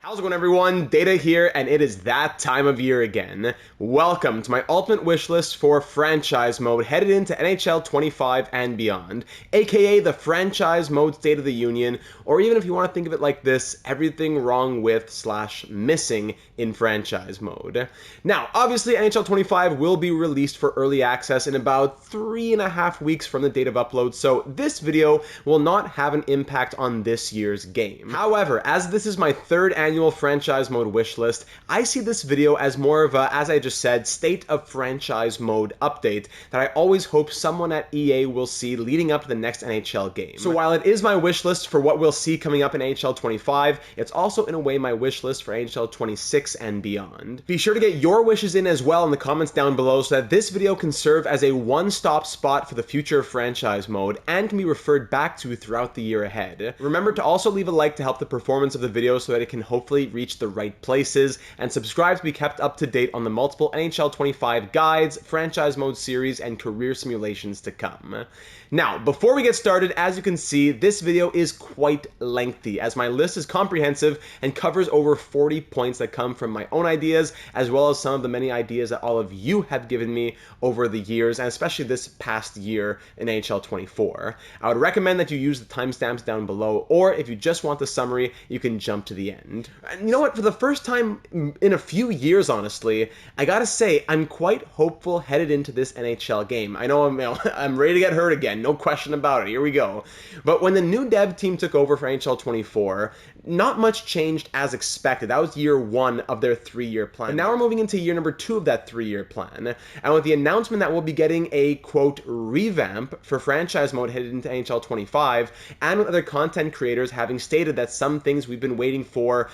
How's it going, everyone? Data here, and it is that time of year again. Welcome to my ultimate wish list for franchise mode headed into NHL 25 and beyond, aka the franchise mode State of the Union, or even if you want to think of it like this, everything wrong with / missing in franchise mode. Now, obviously, NHL 25 will be released for early access in about 3.5 weeks from the date of upload, so this video will not have an impact on this year's game. However, as this is my third annual franchise mode wish list, I see this video as more of a, as I just said, state of franchise mode update that I always hope someone at EA will see leading up to the next NHL game. So while it is my wish list for what we'll see coming up in NHL 25, it's also in a way my wish list for NHL 26 and beyond. Be sure to get your wishes in as well in the comments down below so that this video can serve as a one-stop spot for the future of franchise mode and can be referred back to throughout the year ahead. Remember to also leave a like to help the performance of the video so that it can hopefully reach the right places, and subscribe to be kept up to date on the multiple NHL 25 guides, franchise mode series, and career simulations to come. Now, before we get started, as you can see, this video is quite lengthy, as my list is comprehensive and covers over 40 points that come from my own ideas, as well as some of the many ideas that all of you have given me over the years, and especially this past year in NHL 24. I would recommend that you use the timestamps down below, or if you just want the summary, you can jump to the end. And you know what, for the first time in a few years, honestly, I gotta say, I'm quite hopeful headed into this NHL game. I know I'm ready to get hurt again. No question about it. Here we go. But when the new dev team took over for NHL 24, not much changed as expected. That was year one of their 3-year plan. And now we're moving into year number 2 of that 3-year plan. And with the announcement that we'll be getting a, quote, revamp for franchise mode headed into NHL 25, and with other content creators having stated that some things we've been waiting for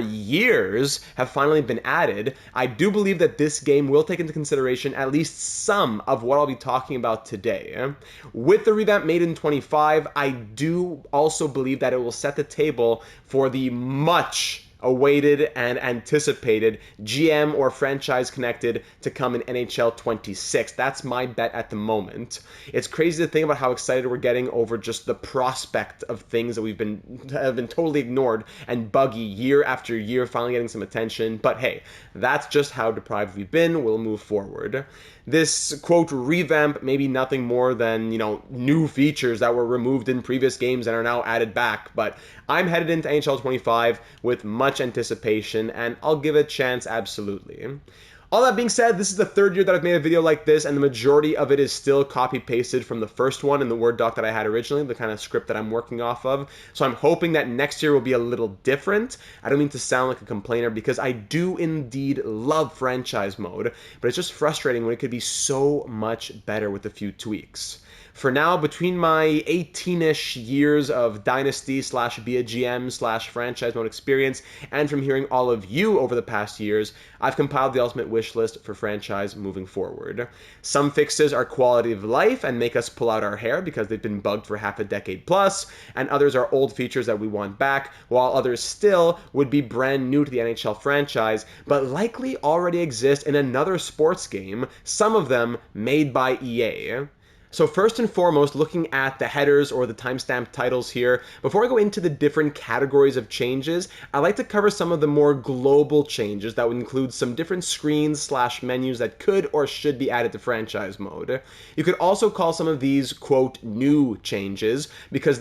years have finally been added, I do believe that this game will take into consideration at least some of what I'll be talking about today. With the revamp made in 25, I do also believe that it will set the table for the much awaited and anticipated GM or franchise connected to come in NHL 26. That's my bet at the moment. It's crazy to think about how excited we're getting over just the prospect of things that have been totally ignored and buggy year after year finally getting some attention. But hey, that's just how deprived we've been. We'll move forward. This, quote, revamp may be nothing more than, new features that were removed in previous games and are now added back, but I'm headed into NHL 25 with much anticipation, and I'll give it a chance absolutely. All that being said, this is the third year that I've made a video like this, and the majority of it is still copy-pasted from the first one in the Word doc that I had originally, the kind of script that I'm working off of. So I'm hoping that next year will be a little different. I don't mean to sound like a complainer, because I do indeed love franchise mode, but it's just frustrating when it could be so much better with a few tweaks. For now, between my 18-ish years of Dynasty / be a GM / franchise mode experience, and from hearing all of you over the past years, I've compiled the ultimate wish list for franchise moving forward. Some fixes are quality of life and make us pull out our hair because they've been bugged for half a decade plus, and others are old features that we want back, while others still would be brand new to the NHL franchise, but likely already exist in another sports game, some of them made by EA. So first and foremost, looking at the headers or the timestamp titles here, before I go into the different categories of changes, I'd like to cover some of the more global changes that would include some different screens / menus that could or should be added to franchise mode. You could also call some of these, quote, new changes, because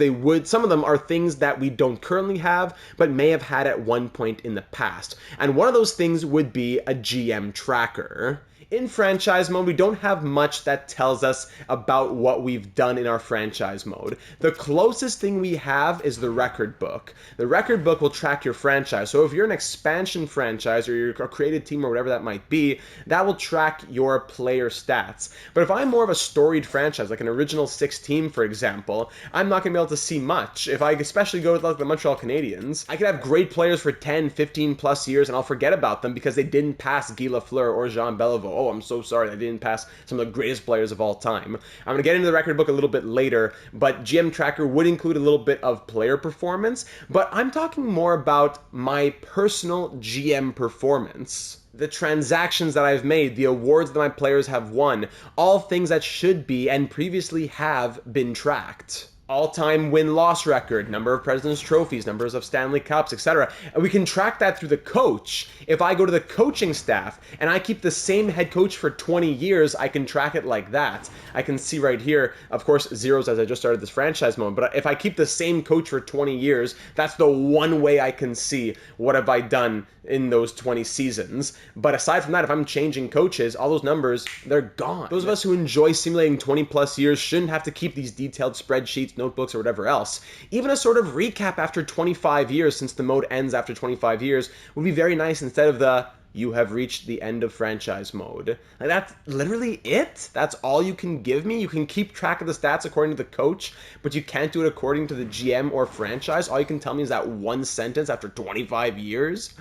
some of them are things that we don't currently have, but may have had at one point in the past. And one of those things would be a GM tracker. In franchise mode, we don't have much that tells us about what we've done in our franchise mode. The closest thing we have is the record book. The record book will track your franchise. So if you're an expansion franchise or you're a created team or whatever that might be, that will track your player stats. But if I'm more of a storied franchise, like an original 6 team, for example, I'm not going to be able to see much. If I especially go with like the Montreal Canadiens, I could have great players for 10, 15 plus years and I'll forget about them because they didn't pass Guy Lafleur or Jean Beliveau. Oh, I'm so sorry I didn't pass some of the greatest players of all time. I'm going to get into the record book a little bit later, but GM Tracker would include a little bit of player performance, but I'm talking more about my personal GM performance. The transactions that I've made, the awards that my players have won, all things that should be and previously have been tracked. all-time win-loss record, number of President's Trophies, numbers of Stanley Cups, etc. And we can track that through the coach. If I go to the coaching staff and I keep the same head coach for 20 years, I can track it like that. I can see right here, of course, zeros as I just started this franchise mode, but if I keep the same coach for 20 years, that's the one way I can see what have I done in those 20 seasons. But aside from that, if I'm changing coaches, all those numbers, they're gone. Those of us who enjoy simulating 20 plus years shouldn't have to keep these detailed spreadsheets, notebooks, or whatever else. Even a sort of recap after 25 years, since the mode ends after 25 years, would be very nice instead of the "you have reached the end of franchise mode." Like, that's literally it? That's all you can give me? You can keep track of the stats according to the coach, but you can't do it according to the GM or franchise? All you can tell me is that one sentence after 25 years?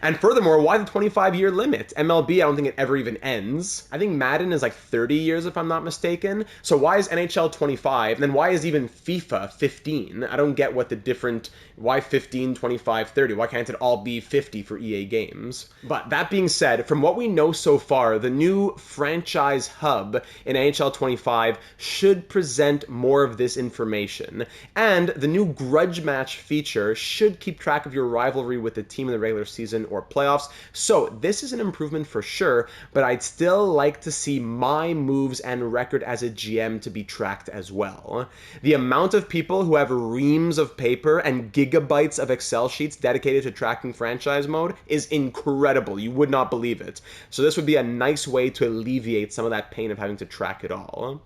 And furthermore, why the 25-year limit? MLB, I don't think it ever even ends. I think Madden is like 30 years if I'm not mistaken. So why is NHL 25? And then why is even FIFA 15? I don't get what the different, why 15, 25, 30? Why can't it all be 50 for EA games? But that being said, from what we know so far, the new franchise hub in NHL 25 should present more of this information. And the new grudge match feature should keep track of your rivalry with the team in the regular season or playoffs. So this is an improvement for sure, but I'd still like to see my moves and record as a GM to be tracked as well. The amount of people who have reams of paper and gigabytes of Excel sheets dedicated to tracking franchise mode is incredible. You would not believe it. So this would be a nice way to alleviate some of that pain of having to track it all.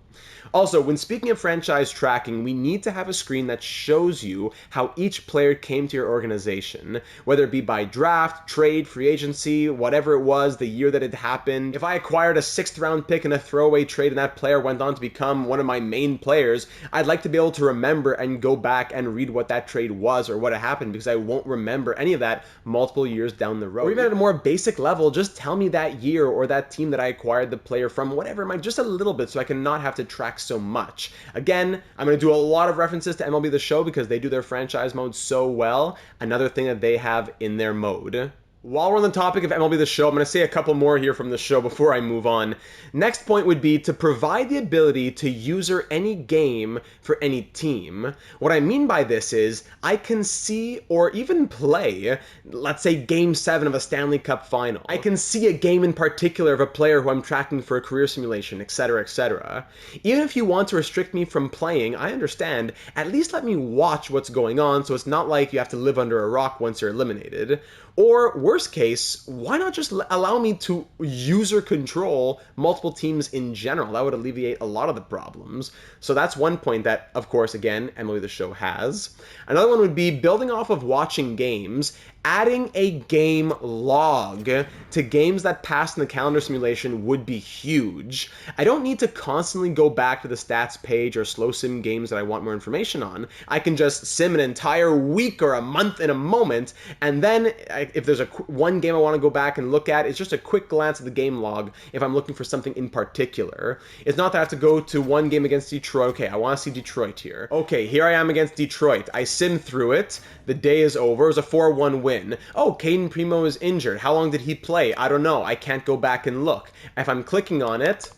Also, when speaking of franchise tracking, we need to have a screen that shows you how each player came to your organization, whether it be by draft, trade, free agency, whatever it was, the year that it happened. If I acquired a 6th round pick in a throwaway trade and that player went on to become one of my main players, I'd like to be able to remember and go back and read what that trade was or what had happened, because I won't remember any of that multiple years down the road. Or even at a more basic level, just tell me that year or that team that I acquired the player from, whatever it might, just a little bit, so I can not have to track so much. Again, I'm going to do a lot of references to MLB The Show because they do their franchise mode so well. Another thing that they have in their mode. While we're on the topic of MLB The Show, I'm going to say a couple more here from the show before I move on. Next point would be to provide the ability to user any game for any team. What I mean by this is I can see or even play, let's say Game 7 of a Stanley Cup final. I can see a game in particular of a player who I'm tracking for a career simulation, etc., etc. Even if you want to restrict me from playing, I understand. At least let me watch what's going on so it's not like you have to live under a rock once you're eliminated. Or, worst case, why not just allow me to user control multiple teams in general? That would alleviate a lot of the problems. So that's one point that, of course, again, MLB The Show has. Another one would be building off of watching games, adding a game log to games that pass in the calendar simulation would be huge. I don't need to constantly go back to the stats page or slow sim games that I want more information on. I can just sim an entire week or a month in a moment, and then if there's one game I want to go back and look at, it's just a quick glance at the game log if I'm looking for something in particular. It's not that I have to go to one game against Detroit. Okay, I want to see Detroit here. Okay, here I am against Detroit. I sim through it. The day is over. It was a 4-1 win. Oh, Caden Primo is injured. How long did he play? I don't know. I can't go back and look. If I'm clicking on it,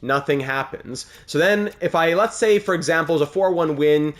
nothing happens. So then if let's say, for example, it was a 4-1 win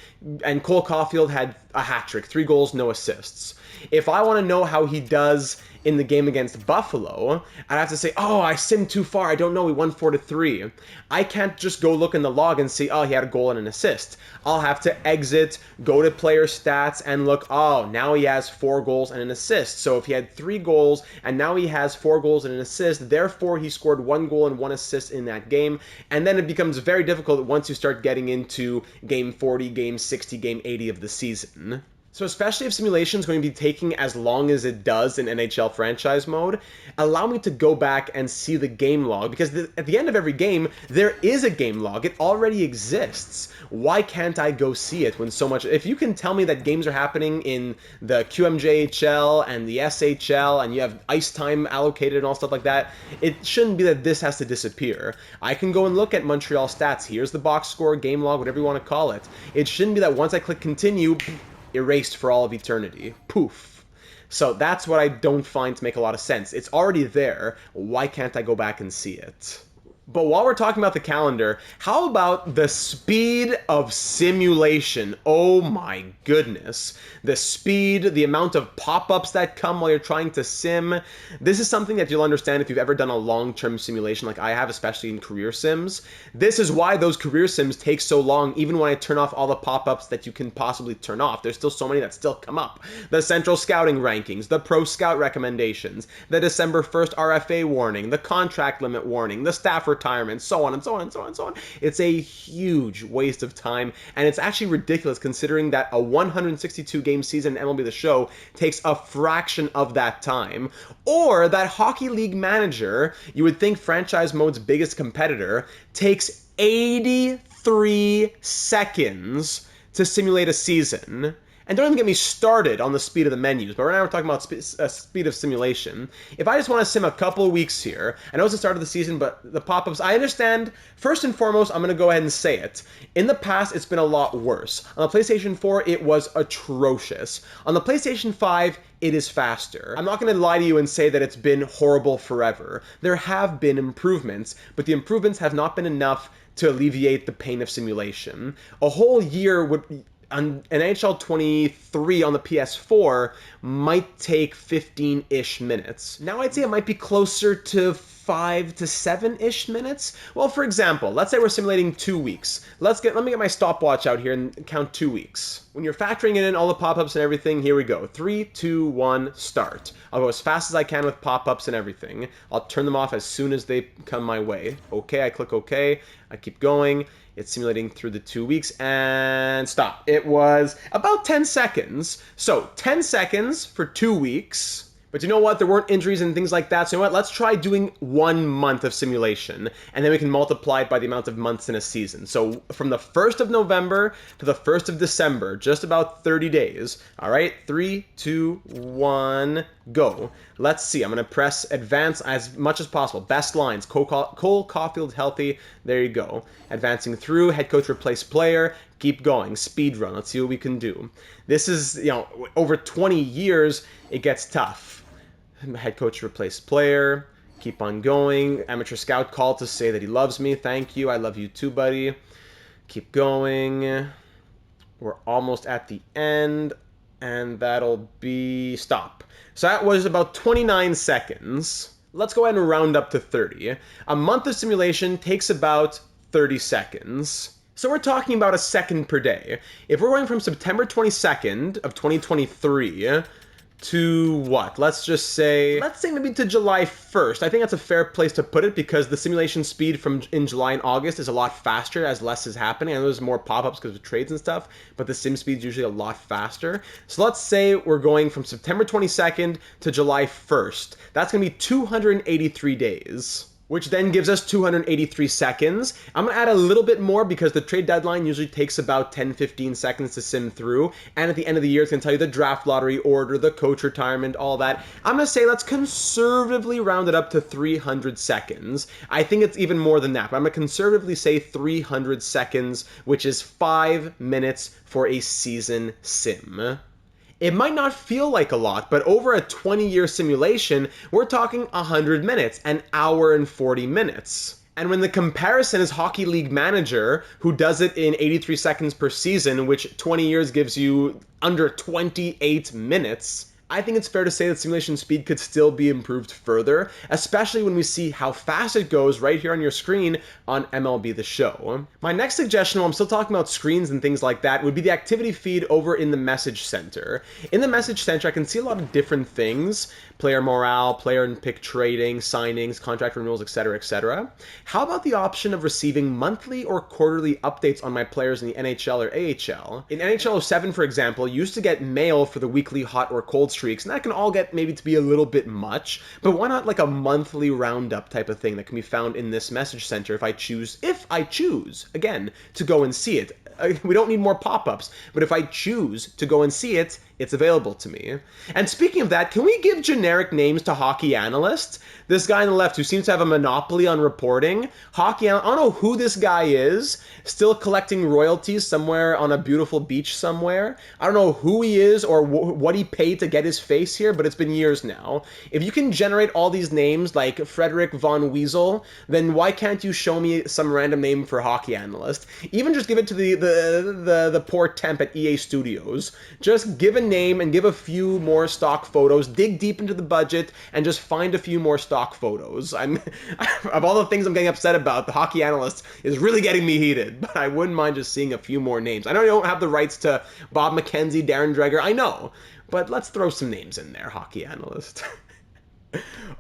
and Cole Caulfield had a hat trick, 3 goals, no assists. If I want to know how he does in the game against Buffalo, I'd have to say, oh, I simmed too far. I don't know. We won 4-3. I can't just go look in the log and see, oh, he had a goal and an assist. I'll have to exit, go to player stats, and look, oh, now he has 4 goals and an assist. So if he had 3 goals and now he has 4 goals and an assist, therefore he scored 1 goal and 1 assist in that game. And then it becomes very difficult once you start getting into game 40, game 60, game 80 of the season. So especially if simulation is going to be taking as long as it does in NHL franchise mode, allow me to go back and see the game log, because at the end of every game, there is a game log. It already exists. Why can't I go see it when so much... If you can tell me that games are happening in the QMJHL and the SHL and you have ice time allocated and all stuff like that, it shouldn't be that this has to disappear. I can go and look at Montreal stats. Here's the box score, game log, whatever you want to call it. It shouldn't be that once I click continue, erased for all of eternity. Poof. So that's what I don't find to make a lot of sense. It's already there. Why can't I go back and see it? But while we're talking about the calendar, how about the speed of simulation? Oh my goodness. The speed, the amount of pop-ups that come while you're trying to sim. This is something that you'll understand if you've ever done a long-term simulation like I have, especially in career sims. This is why those career sims take so long, even when I turn off all the pop-ups that you can possibly turn off. There's still so many that still come up. The central scouting rankings, the pro scout recommendations, the December 1st RFA warning, the contract limit warning, the staff retirement, so on and so on and so on and so on. It's a huge waste of time, and it's actually ridiculous considering that a 162 game season in MLB The Show takes a fraction of that time. Or that Hockey League Manager, you would think franchise mode's biggest competitor, takes 83 seconds to simulate a season. And don't even get me started on the speed of the menus, but right now we're talking about speed of simulation. If I just want to sim a couple of weeks here, I know it's the start of the season, but the pop-ups, I understand. First and foremost, I'm going to go ahead and say it. In the past, it's been a lot worse. On the PlayStation 4, it was atrocious. On the PlayStation 5, it is faster. I'm not going to lie to you and say that it's been horrible forever. There have been improvements, but the improvements have not been enough to alleviate the pain of simulation. A whole year would... An NHL 23 on the PS4 might take 15-ish minutes. Now I'd say it might be closer to 5 to 7-ish minutes. Well, for example, let's say we're simulating 2 weeks. Let me get my stopwatch out here and count 2 weeks. When you're factoring in all the pop-ups and everything, here we go. 3, 2, 1, start. I'll go as fast as I can with pop-ups and everything. I'll turn them off as soon as they come my way. Okay, I click OK. I keep going. It's simulating through the 2 weeks, and stop. It was about 10 seconds. So 10 seconds for 2 weeks. But you know what? There weren't injuries and things like that. So you know what? Let's try doing 1 month of simulation, and then we can multiply it by the amount of months in a season. So from the 1st of November to the 1st of December, just about 30 days. All right, 3, 2, 1, go. Let's see. I'm going to press advance as much as possible. Best lines. Cole Caulfield healthy. There you go. Advancing through. Head coach replace player. Keep going. Speed run. Let's see what we can do. This is, over 20 years, it gets tough. Head coach replace player. Keep on going. Amateur scout call to say that he loves me. Thank you. I love you too, buddy. Keep going. We're almost at the end. And that'll be stop. So that was about 29 seconds. Let's go ahead and round up to 30. A month of simulation takes about 30 seconds. So we're talking about a second per day. If we're going from September 22nd of 2023 to what? Let's say maybe to July 1st. I think that's a fair place to put it because the simulation speed from in July and August is a lot faster as less is happening. I know there's more pop-ups because of trades and stuff, but the sim speed is usually a lot faster. So let's say we're going from September 22nd to July 1st. That's going to be 283 days. Which then gives us 283 seconds. I'm going to add a little bit more because the trade deadline usually takes about 10-15 seconds to sim through. And at the end of the year, it's going to tell you the draft lottery order, the coach retirement, all that. I'm going to say let's conservatively round it up to 300 seconds. I think it's even more than that, but I'm going to conservatively say 300 seconds, which is 5 minutes for a season sim. It might not feel like a lot, but over a 20-year simulation, we're talking 100 minutes, an hour and 40 minutes. And when the comparison is Hockey League Manager, who does it in 83 seconds per season, which 20 years gives you under 28 minutes, I think it's fair to say that simulation speed could still be improved further, especially when we see how fast it goes right here on your screen on MLB The Show. My next suggestion, while I'm still talking about screens and things like that, would be the activity feed over in the message center. In the message center, I can see a lot of different things: player morale, player and pick trading, signings, contract renewals, etc., etc. How about the option of receiving monthly or quarterly updates on my players in the NHL or AHL? In NHL 07, for example, you used to get mail for the weekly hot or cold streaks, and that can all get maybe to be a little bit much, but why not like a monthly roundup type of thing that can be found in this message center if I choose, again, to go and see it. We don't need more pop-ups, but if I choose to go and see it, it's available to me. And speaking of that, can we give generic names to hockey analysts? This guy on the left who seems to have a monopoly on reporting. Hockey analyst, I don't know who this guy is, still collecting royalties somewhere on a beautiful beach somewhere. I don't know who he is or what he paid to get his face here, but it's been years now. If you can generate all these names like Frederick von Weasel, then why can't you show me some random name for hockey analyst? Even just give it to the poor temp at EA Studios. Just give a name and give a few more stock photos, dig deep into the budget, and just find a few more stock photos. Of all the things I'm getting upset about, the hockey analyst is really getting me heated, but I wouldn't mind just seeing a few more names. I know you don't have the rights to Bob McKenzie, Darren Dreger, I know, but let's throw some names in there, hockey analyst.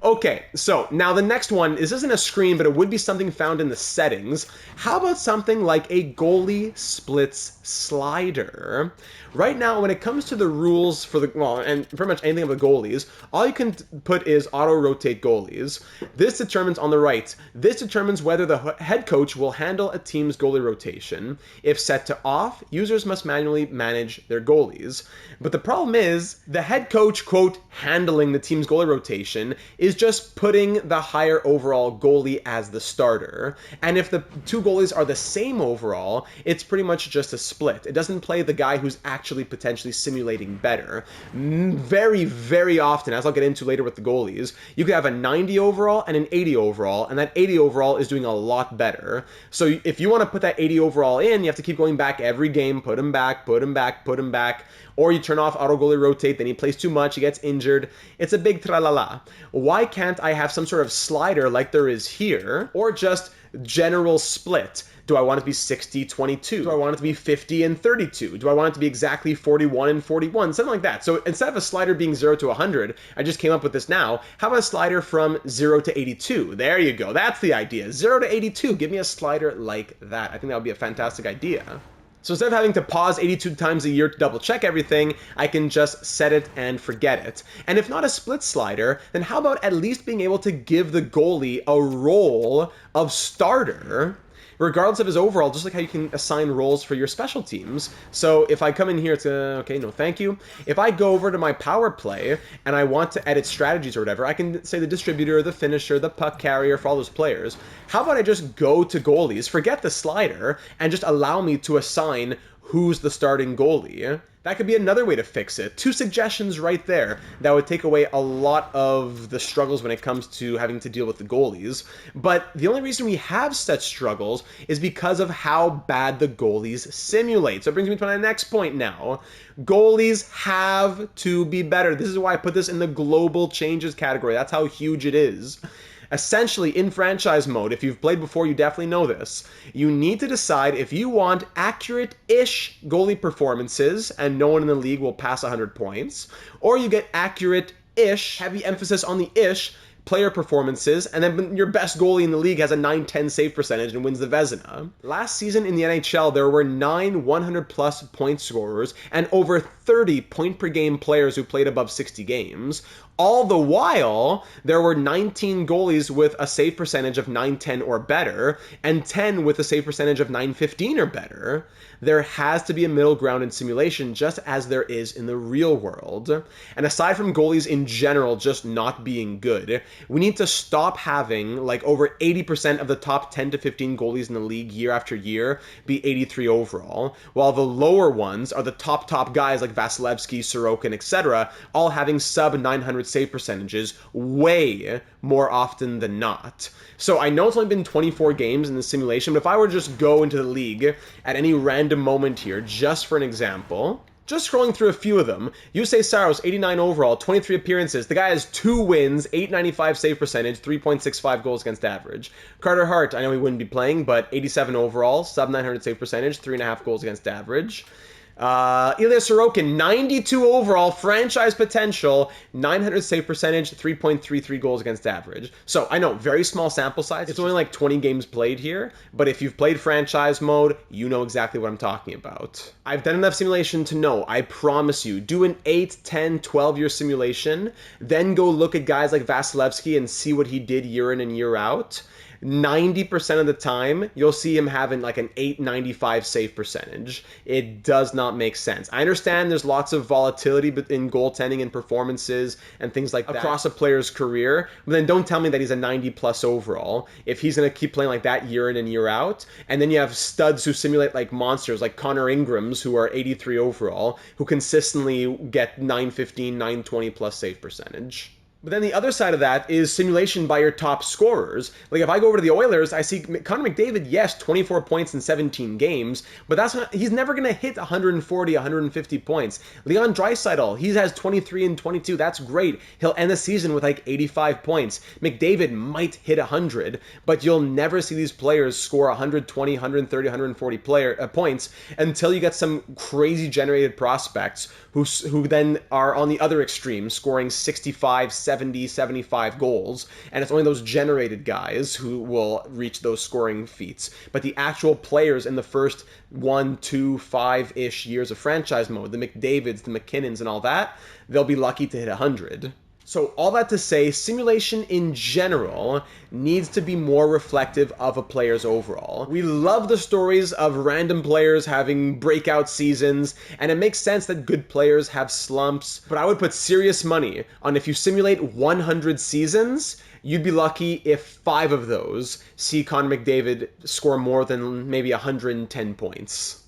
Okay, so now the next one, this isn't a screen, but it would be something found in the settings. How about something like a goalie splits slider? Right now, when it comes to the rules for the, well, and pretty much anything of the goalies, all you can put is auto-rotate goalies. This determines, on the right, this determines whether the head coach will handle a team's goalie rotation. If set to off, users must manually manage their goalies. But the problem is, the head coach, quote, handling the team's goalie rotation is just putting the higher overall goalie as the starter. And if the two goalies are the same overall, it's pretty much just a split. It doesn't play the guy who's actually potentially simulating better. Very, very often, as I'll get into later with the goalies, you could have a 90 overall and an 80 overall, and that 80 overall is doing a lot better. So if you want to put that 80 overall in, you have to keep going back every game, put him back, put him back, put him back, or you turn off auto goalie rotate, then he plays too much, he gets injured. It's a big tra-la-la. Why can't I have some sort of slider like there is here, or just general split? Do I want it to be 60-22? Do I want it to be 50 and 32? Do I want it to be exactly 41 and 41? Something like that. So instead of a slider being 0 to 100, I just came up with this now. How about a slider from 0 to 82? There you go. That's the idea. 0 to 82. Give me a slider like that. I think that would be a fantastic idea. So instead of having to pause 82 times a year to double check everything, I can just set it and forget it. And if not a split slider, then how about at least being able to give the goalie a role of starter, regardless of his overall, just like how you can assign roles for your special teams. So if I come in here to, okay, no thank you. If I go over to my power play and I want to edit strategies or whatever, I can say the distributor, the finisher, the puck carrier for all those players. How about I just go to goalies, forget the slider, and just allow me to assign who's the starting goalie? That could be another way to fix it. 2 suggestions right there that would take away a lot of the struggles when it comes to having to deal with the goalies. But the only reason we have such struggles is because of how bad the goalies simulate. So it brings me to my next point now. Goalies have to be better. This is why I put this in the global changes category. That's how huge it is. Essentially, in franchise mode, if you've played before, you definitely know this. You need to decide if you want accurate-ish goalie performances, and no one in the league will pass 100 points, or you get accurate-ish, heavy emphasis on the ish, player performances, and then your best goalie in the league has a 910 save percentage and wins the Vezina. Last season in the NHL, there were 9 100-plus point scorers and over 30 point-per-game players who played above 60 games. All the while, there were 19 goalies with a save percentage of 910 or better, and 10 with a save percentage of 915 or better. There has to be a middle ground in simulation, just as there is in the real world. And aside from goalies in general just not being good, we need to stop having like over 80% of the top 10 to 15 goalies in the league year after year be 83 overall, while the lower ones are the top guys like Vasilevsky, Sorokin, etc., all having sub 900 save percentages way more often than not. So I know it's only been 24 games in the simulation, but if I were to just go into the league at any random moment here, just for an example, just scrolling through a few of them, Yusei Saros, 89 overall, 23 appearances. The guy has 2 wins, 895 save percentage, 3.65 goals against average. Carter Hart, I know he wouldn't be playing, but 87 overall, sub 900 save percentage, 3.5 goals against average. Ilya Sorokin, 92 overall, franchise potential, 900 save percentage, 3.33 goals against average. So, I know, very small sample size. It's only like 20 games played here, but if you've played franchise mode, you know exactly what I'm talking about. I've done enough simulation to know, I promise you, do an 8, 10, 12-year simulation, then go look at guys like Vasilevsky and see what he did year in and year out. 90% of the time, you'll see him having like an 895 save percentage. It does not make sense. I understand there's lots of volatility in goaltending and performances and things like that across a player's career, but then don't tell me that he's a 90 plus overall if he's going to keep playing like that year in and year out. And then you have studs who simulate like monsters, like Connor Ingrams, who are 83 overall, who consistently get 915, 920 plus save percentage. But then the other side of that is simulation by your top scorers. Like if I go over to the Oilers, I see Connor McDavid, yes, 24 points in 17 games, but he's never going to hit 140, 150 points. Leon Draisaitl, he has 23 and 22. That's great. He'll end the season with like 85 points. McDavid might hit 100, but you'll never see these players score 120, 130, 140 points until you get some crazy generated prospects who then are on the other extreme, scoring 65, 70, 75 goals, and it's only those generated guys who will reach those scoring feats. But the actual players in the first 1, 2, 5-ish years of franchise mode, the McDavids, the McKinnons, and all that, they'll be lucky to hit 100. So all that to say, simulation in general needs to be more reflective of a player's overall. We love the stories of random players having breakout seasons, and it makes sense that good players have slumps, but I would put serious money on if you simulate 100 seasons, you'd be lucky if 5 of those see Connor McDavid score more than maybe 110 points.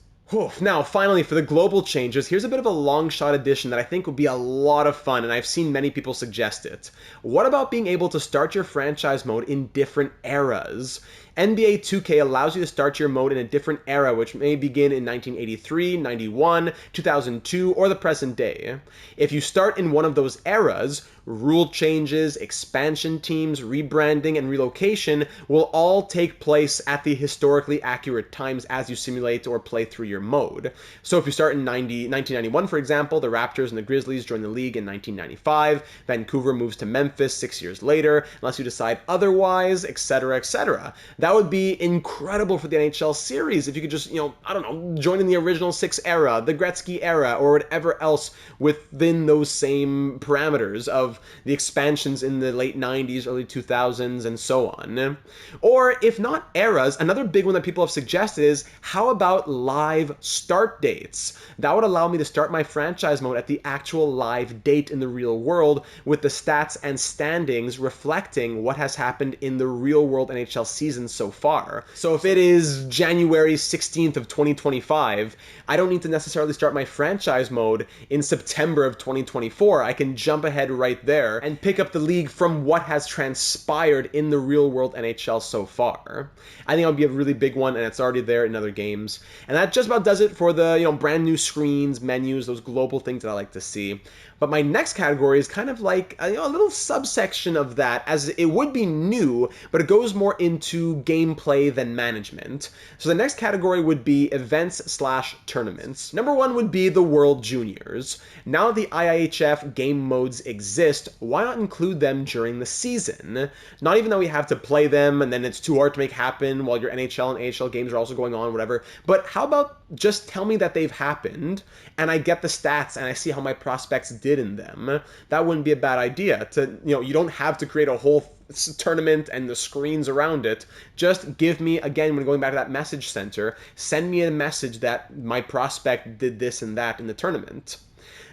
Now, finally, for the global changes, here's a bit of a long shot addition that I think would be a lot of fun, and I've seen many people suggest it. What about being able to start your franchise mode in different eras? NBA 2K allows you to start your mode in a different era, which may begin in 1983, 91, 2002, or the present day. If you start in one of those eras, rule changes, expansion teams, rebranding, and relocation will all take place at the historically accurate times as you simulate or play through your mode. So if you start in 1991, for example, the Raptors and the Grizzlies join the league in 1995, Vancouver moves to Memphis 6 years later, unless you decide otherwise, etc., etc. That would be incredible for the NHL series if you could just, I don't know, join in the original 6 era, the Gretzky era, or whatever else within those same parameters of the expansions in the late 90s, early 2000s, and so on. Or if not eras, another big one that people have suggested is, how about live start dates? That would allow me to start my franchise mode at the actual live date in the real world, with the stats and standings reflecting what has happened in the real world NHL season so far. So if it is January 16th of 2025, I don't need to necessarily start my franchise mode in September of 2024. I can jump ahead right there and pick up the league from what has transpired in the real world NHL so far. I think that would be a really big one, and it's already there in other games. And that just about does it for the brand new screens, menus, those global things that I like to see. But my next category is kind of like a little subsection of that, as it would be new, but it goes more into gameplay than management. So the next category would be events/tournaments. Number 1 would be the World Juniors. Now that the IIHF game modes exist, why not include them during the season? Not even that we have to play them and then it's too hard to make happen while your NHL and AHL games are also going on, whatever. But how about just tell me that they've happened and I get the stats and I see how my prospects did in them? That wouldn't be a bad idea. You don't have to create a whole tournament and the screens around it. Just give me, again, when going back to that message center, send me a message that my prospect did this and that in the tournament.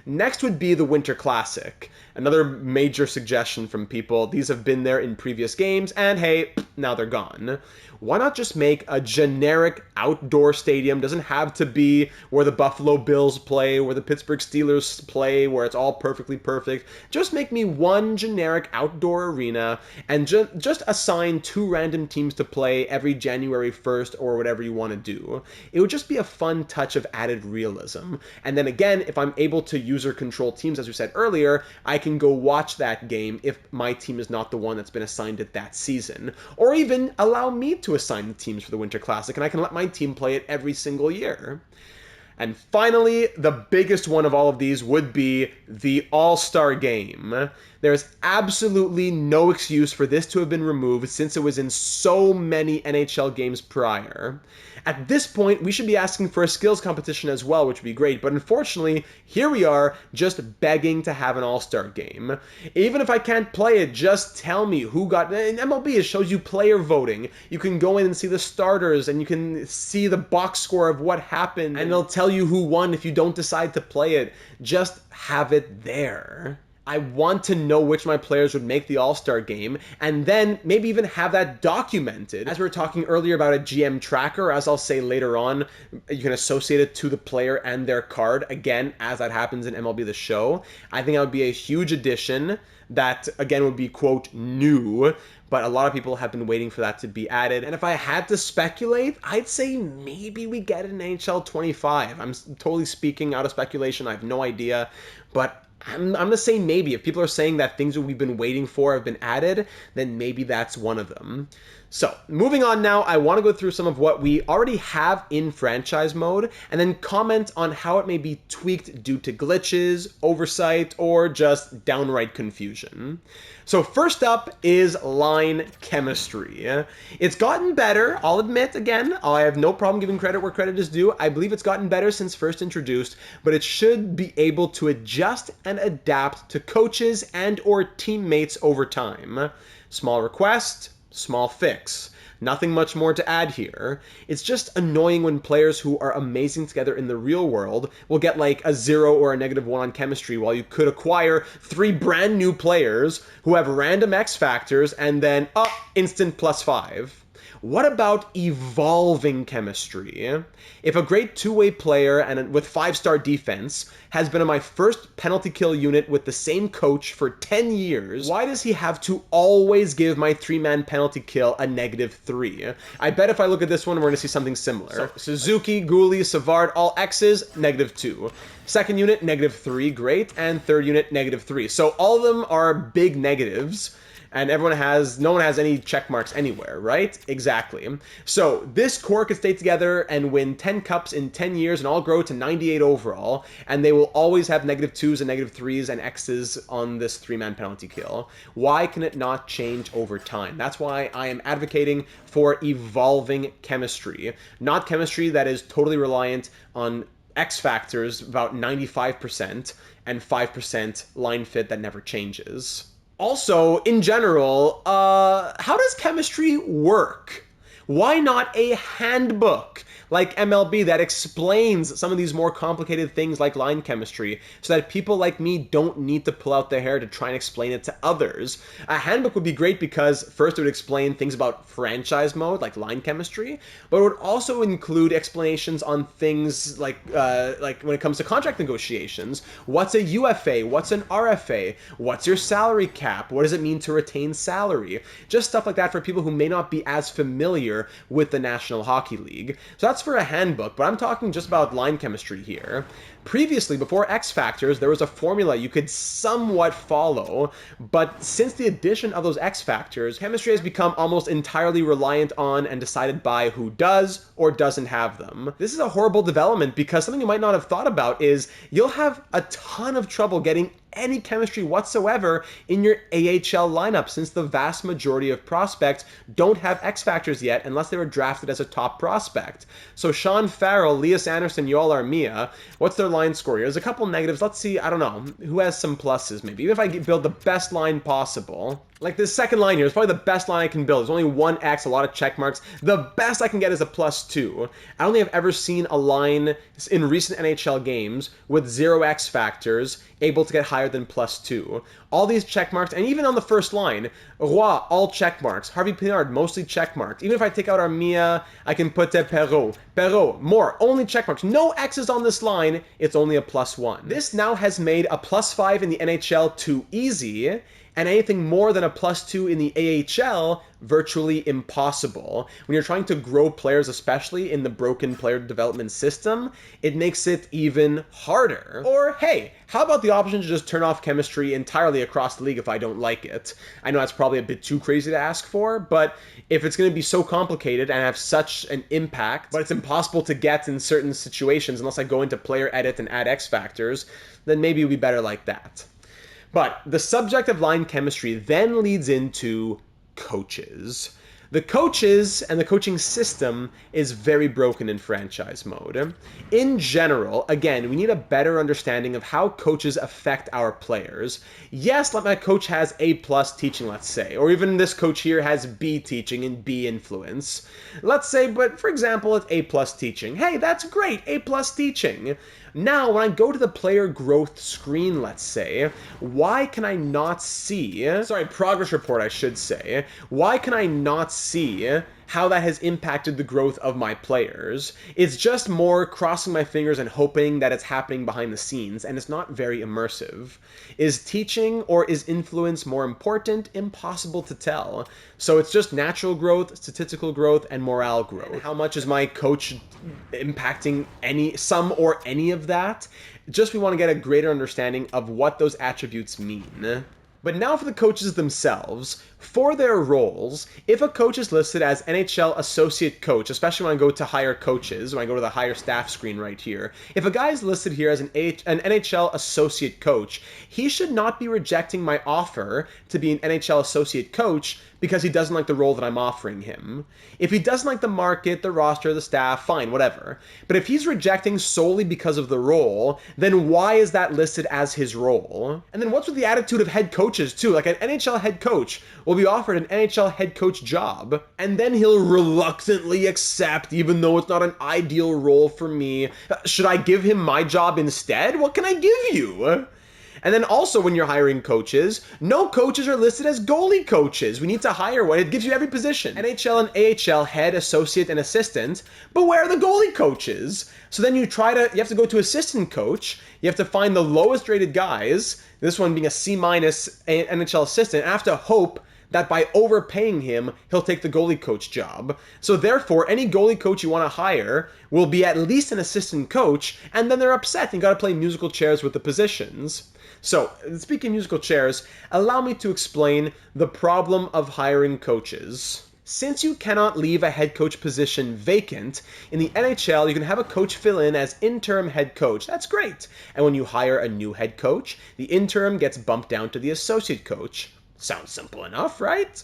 Next would be the Winter Classic. Another major suggestion from people. These have been there in previous games, and hey, now they're gone. Why not just make a generic outdoor stadium? Doesn't have to be where the Buffalo Bills play, where the Pittsburgh Steelers play, where it's all perfectly perfect. Just make me one generic outdoor arena and just assign 2 random teams to play every January 1st or whatever you want to do. It would just be a fun touch of added realism. And then again, if I'm able to user control teams, as we said earlier, I can go watch that game if my team is not the one that's been assigned it that season. Or even allow me to assign the teams for the Winter Classic, and I can let my team play it every single year. And finally, the biggest one of all of these would be the All-Star Game. There's absolutely no excuse for this to have been removed since it was in so many NHL games prior. At this point, we should be asking for a skills competition as well, which would be great, but unfortunately, here we are just begging to have an All-Star Game. Even if I can't play it, just tell me who got... In MLB, it shows you player voting. You can go in and see the starters, and you can see the box score of what happened, and they'll tell you who won if you don't decide to play it. Just have it there. I want to know which of my players would make the All-Star Game, and then maybe even have that documented. As we were talking earlier about a GM tracker, as I'll say later on, you can associate it to the player and their card, again, as that happens in MLB The Show. I think that would be a huge addition that, again, would be, quote, new, but a lot of people have been waiting for that to be added. And if I had to speculate, I'd say maybe we get an NHL 25. I'm totally speaking out of speculation. I have no idea, but I'm going to say maybe. If people are saying that things that we've been waiting for have been added, then maybe that's one of them. So, moving on now, I want to go through some of what we already have in franchise mode, and then comment on how it may be tweaked due to glitches, oversight, or just downright confusion. So first up is line chemistry. It's gotten better, I'll admit, again, I have no problem giving credit where credit is due. I believe it's gotten better since first introduced, but it should be able to adjust and adapt to coaches and or teammates over time. Small request, small fix. Nothing much more to add here. It's just annoying when players who are amazing together in the real world will get like a 0 or a -1 on chemistry, while you could acquire 3 brand new players who have random X factors and then, instant +5. What about evolving chemistry? If a great two-way player and with 5-star defense has been on my first penalty kill unit with the same coach for 10 years, why does he have to always give my 3-man penalty kill a -3? I bet if I look at this one, we're going to see something similar. So, Suzuki, Gouli, Savard, all X's, -2. Second unit, -3, great. And third unit, -3. So all of them are big negatives. And no one has any check marks anywhere, right? Exactly. So this core could stay together and win 10 cups in 10 years and all grow to 98 overall. And they will always have -2s and -3s and X's on this 3-man penalty kill. Why can it not change over time? That's why I am advocating for evolving chemistry. Not chemistry that is totally reliant on X factors, about 95%, and 5% line fit that never changes. Also, in general, how does chemistry work? Why not a handbook like MLB that explains some of these more complicated things like line chemistry so that people like me don't need to pull out their hair to try and explain it to others? A handbook would be great because first it would explain things about franchise mode like line chemistry, but it would also include explanations on things like when it comes to contract negotiations. What's a UFA? What's an RFA? What's your salary cap? What does it mean to retain salary? Just stuff like that for people who may not be as familiar with the National Hockey League. So that's for a handbook, but I'm talking just about line chemistry here. Previously, before X Factors, there was a formula you could somewhat follow, but since the addition of those X Factors, chemistry has become almost entirely reliant on and decided by who does or doesn't have them. This is a horrible development because something you might not have thought about is you'll have a ton of trouble getting any chemistry whatsoever in your AHL lineup since the vast majority of prospects don't have X Factors yet unless they were drafted as a top prospect. So Sean Farrell, Elias Anderson, Yoel Armia, what's their line score here? There's a couple negatives. Let's see, I don't know, who has some pluses maybe? Even if I build the best line possible. Like this second line here is probably the best line I can build. There's only 1 X, a lot of check marks. The best I can get is a +2. I don't think I've ever seen a line in recent NHL games with 0 X factors able to get higher than +2. All these check marks, and even on the first line, Roy, all check marks. Harvey Pinard, mostly check marks. Even if I take out Armia, I can put Perreault. Perreault, more, only check marks. No X's on this line, it's only a +1. This now has made a +5 in the NHL too easy, and anything more than a +2 in the AHL, virtually impossible. When you're trying to grow players, especially in the broken player development system, it makes it even harder. Or hey, how about the option to just turn off chemistry entirely across the league if I don't like it? I know that's probably a bit too crazy to ask for, but if it's going to be so complicated and have such an impact, but it's impossible to get in certain situations unless I go into player edit and add X factors, then maybe it would be better like that. But the subject of line chemistry then leads into coaches. The coaches and the coaching system is very broken in franchise mode. In general, again, we need a better understanding of how coaches affect our players. Yes, like my coach has A+ teaching, let's say, or even this coach here has B teaching and B influence. Let's say, but for example, it's A+ teaching. Hey, that's great, A+ teaching. Now, when I go to the player growth screen, let's say, why can I not see, progress report, I should say, why can I not see how that has impacted the growth of my players? It's just more crossing my fingers and hoping that it's happening behind the scenes, and it's not very immersive. Is teaching or is influence more important? Impossible to tell. So it's just natural growth, statistical growth, and morale growth. And how much is my coach impacting some or any of that? Just we want to get a greater understanding of what those attributes mean. But now for the coaches themselves. For their roles, if a coach is listed as NHL Associate Coach, especially when I go to hire coaches, when I go to the hire staff screen right here, if a guy is listed here as an NHL Associate Coach, he should not be rejecting my offer to be an NHL Associate Coach because he doesn't like the role that I'm offering him. If he doesn't like the market, the roster, the staff, fine, whatever. But if he's rejecting solely because of the role, then why is that listed as his role? And then what's with the attitude of head coaches too? Like an NHL head coach will be offered an NHL head coach job, and then he'll reluctantly accept even though it's not an ideal role for me. Should I give him my job instead? What can I give you? And then also when you're hiring coaches, no coaches are listed as goalie coaches. We need to hire one. It gives you every position. NHL and AHL, head, associate, and assistant. But where are the goalie coaches? So then you have to go to assistant coach. You have to find the lowest rated guys, this one being a C- NHL assistant, and have to hope that by overpaying him, he'll take the goalie coach job. So therefore, any goalie coach you want to hire will be at least an assistant coach, and then they're upset and got to play musical chairs with the positions. So, speaking of musical chairs, allow me to explain the problem of hiring coaches. Since you cannot leave a head coach position vacant, in the NHL you can have a coach fill in as interim head coach. That's great. And when you hire a new head coach, the interim gets bumped down to the associate coach. Sounds simple enough, right?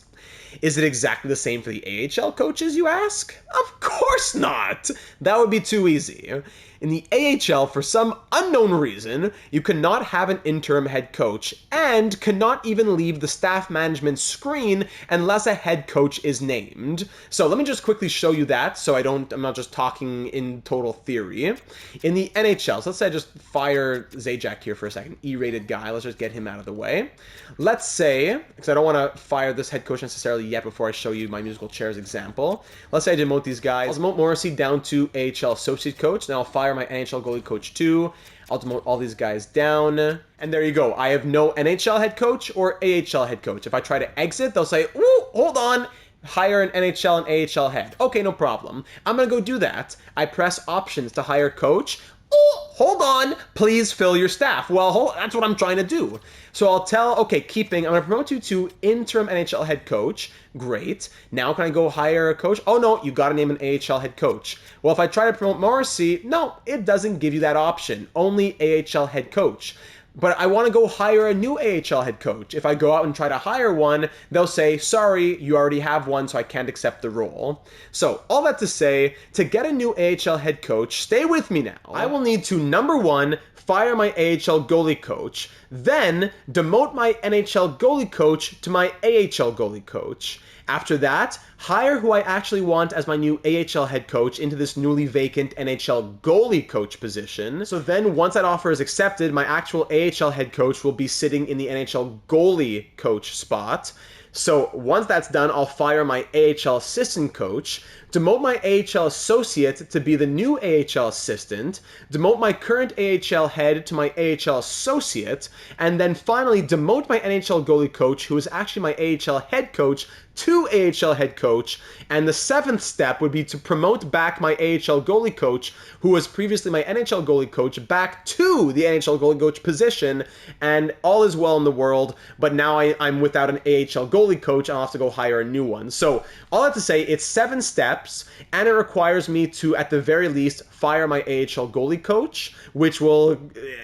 Is it exactly the same for the AHL coaches, you ask? Of course not! That would be too easy. In the AHL, for some unknown reason, you cannot have an interim head coach and cannot even leave the staff management screen unless a head coach is named. So let me just quickly show you that so I'm not just talking in total theory. In the NHL, so let's say I just fire Zajac here for a second, E-rated guy, let's just get him out of the way. Let's say, because I don't want to fire this head coach necessarily yet before I show you my musical chairs example. Let's say I demote these guys. I'll demote Morrissey down to AHL associate coach. Now I'll fire my NHL goalie coach too. I'll demote all these guys down. And there you go. I have no NHL head coach or AHL head coach. If I try to exit, they'll say, ooh, hold on. Hire an NHL and AHL head. Okay, no problem. I'm going to go do that. I press options to hire coach. Oh, hold on, please fill your staff. Well, that's what I'm trying to do. So I'll tell, okay, I'm going to promote you to interim NHL head coach. Great. Now can I go hire a coach? Oh no, you got to name an AHL head coach. Well, if I try to promote Morrissey, no, it doesn't give you that option. Only AHL head coach. But I want to go hire a new AHL head coach. If I go out and try to hire one, they'll say, sorry, you already have one, so I can't accept the role. So all that to say, to get a new AHL head coach, stay with me now. I will need to, number one, fire my AHL goalie coach, then demote my NHL goalie coach to my AHL goalie coach. After that, hire who I actually want as my new AHL head coach into this newly vacant NHL goalie coach position. So then once that offer is accepted, my actual AHL head coach will be sitting in the NHL goalie coach spot. So once that's done, I'll fire my AHL assistant coach, demote my AHL associate to be the new AHL assistant, demote my current AHL head to my AHL associate, and then finally demote my NHL goalie coach, who is actually my AHL head coach, to AHL head coach. And the seventh step would be to promote back my AHL goalie coach, who was previously my NHL goalie coach, back to the NHL goalie coach position, and all is well in the world, but now I'm without an AHL goalie coach, I'll have to go hire a new one. So all that to say, it's 7 steps, and it requires me to, at the very least, fire my AHL goalie coach, which will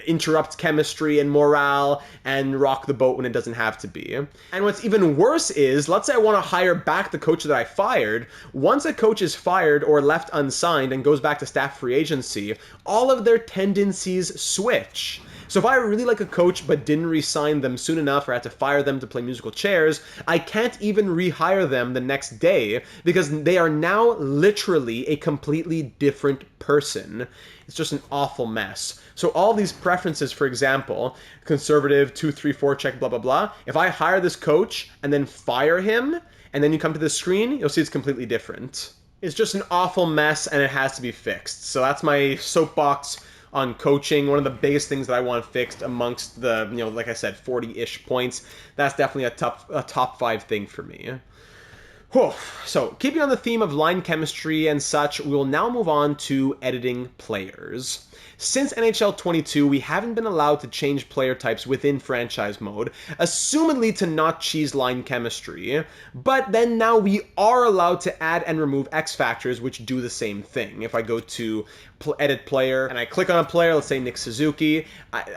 interrupt chemistry and morale and rock the boat when it doesn't have to be. And what's even worse is, let's say I want to hire back the coach that I fired. Once a coach is fired or left unsigned and goes back to staff free agency, all of their tendencies switch. So if I really like a coach but didn't re-sign them soon enough or had to fire them to play musical chairs, I can't even rehire them the next day because they are now literally a completely different person. It's just an awful mess. So all these preferences, for example, conservative, 2-3-4 check, blah, blah, blah. If I hire this coach and then fire him, and then you come to the screen, you'll see it's completely different. It's just an awful mess and it has to be fixed. So that's my soapbox on coaching. One of the biggest things that I want fixed amongst the, like I said, 40-ish points. That's definitely a top 5 thing for me. Whew. So, keeping on the theme of line chemistry and such, we will now move on to editing players. Since NHL 22, we haven't been allowed to change player types within franchise mode, assumedly to not cheese line chemistry, but then now we are allowed to add and remove X factors which do the same thing. If I go to edit player and I click on a player, let's say Nick Suzuki,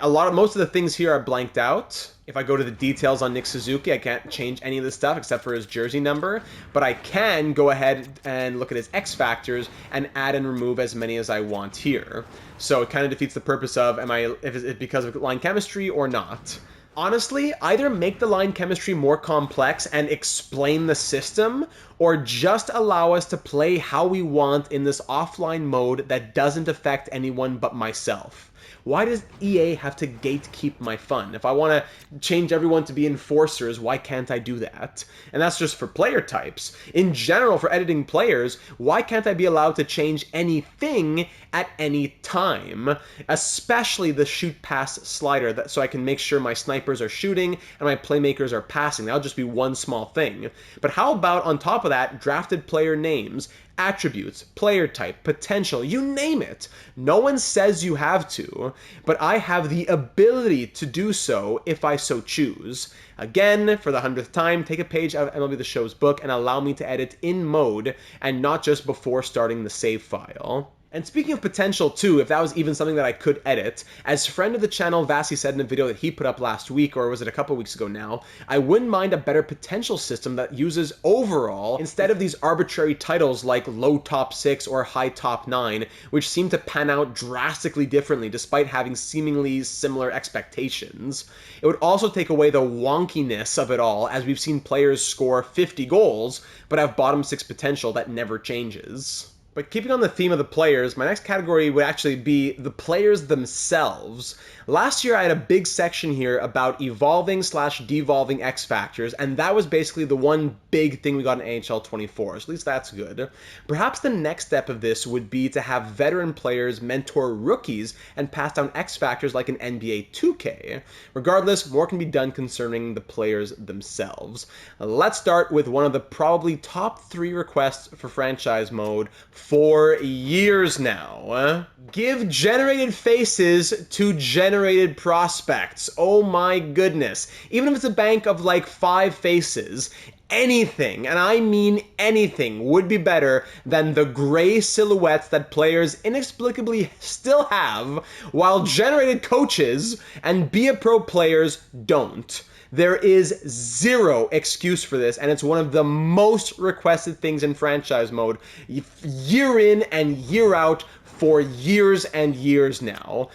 most of the things here are blanked out. If I go to the details on Nick Suzuki, I can't change any of this stuff except for his jersey number, but I can go ahead and look at his X factors and add and remove as many as I want here. So it kind of defeats the purpose of, is it because of line chemistry or not? Honestly, either make the line chemistry more complex and explain the system, or just allow us to play how we want in this offline mode that doesn't affect anyone but myself. Why does EA have to gatekeep my fun? If I want to change everyone to be enforcers, why can't I do that? And that's just for player types. In general, for editing players, why can't I be allowed to change anything at any time? Especially the shoot pass slider, so I can make sure my snipers are shooting and my playmakers are passing. That'll just be one small thing. But how about on top of that, drafted player names, attributes, player type, potential, you name it. No one says you have to, but I have the ability to do so if I so choose. Again, for the 100th time, take a page out of MLB The Show's book and allow me to edit in mode and not just before starting the save file. And speaking of potential too, if that was even something that I could edit, as friend of the channel Vasi said in a video that he put up last week, or was it a couple weeks ago now, I wouldn't mind a better potential system that uses overall instead of these arbitrary titles like low top 6 or high top 9, which seem to pan out drastically differently despite having seemingly similar expectations. It would also take away the wonkiness of it all, as we've seen players score 50 goals but have bottom 6 potential that never changes. But keeping on the theme of the players, my next category would actually be the players themselves. Last year I had a big section here about evolving/devolving X factors, and that was basically the one big thing we got in NHL 24, so at least that's good. Perhaps the next step of this would be to have veteran players mentor rookies and pass down X factors like in NBA 2K. Regardless, more can be done concerning the players themselves. Let's start with one of the probably top 3 requests for franchise mode for years now. Give generated faces to generated prospects. Oh my goodness. Even if it's a bank of like 5 faces, anything, and I mean anything, would be better than the gray silhouettes that players inexplicably still have, while generated coaches and Be a Pro players don't. There is zero excuse for this, and it's one of the most requested things in franchise mode, year in and year out, for years and years now.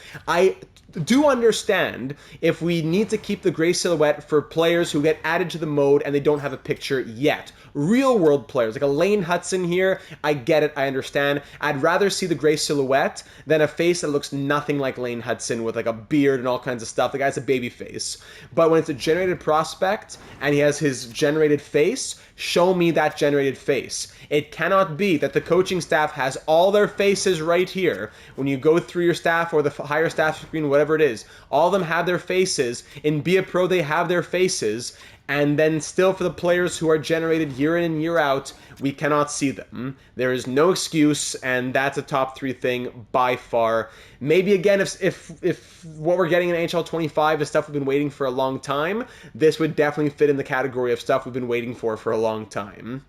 do understand if we need to keep the gray silhouette for players who get added to the mode and they don't have a picture yet. Real world players, like a Lane Hudson here, I get it, I understand. I'd rather see the gray silhouette than a face that looks nothing like Lane Hudson with like a beard and all kinds of stuff. The guy's a baby face. But when it's a generated prospect and he has his generated face, show me that generated face. It cannot be that the coaching staff has all their faces right here. When you go through your staff or the higher staff screen, whatever it is, all of them have their faces. In Be a Pro, they have their faces. And then still for the players who are generated year in and year out, we cannot see them. There is no excuse, and that's a top 3 thing by far. Maybe again, if what we're getting in NHL 25 is stuff we've been waiting for a long time, this would definitely fit in the category of stuff we've been waiting for a long time.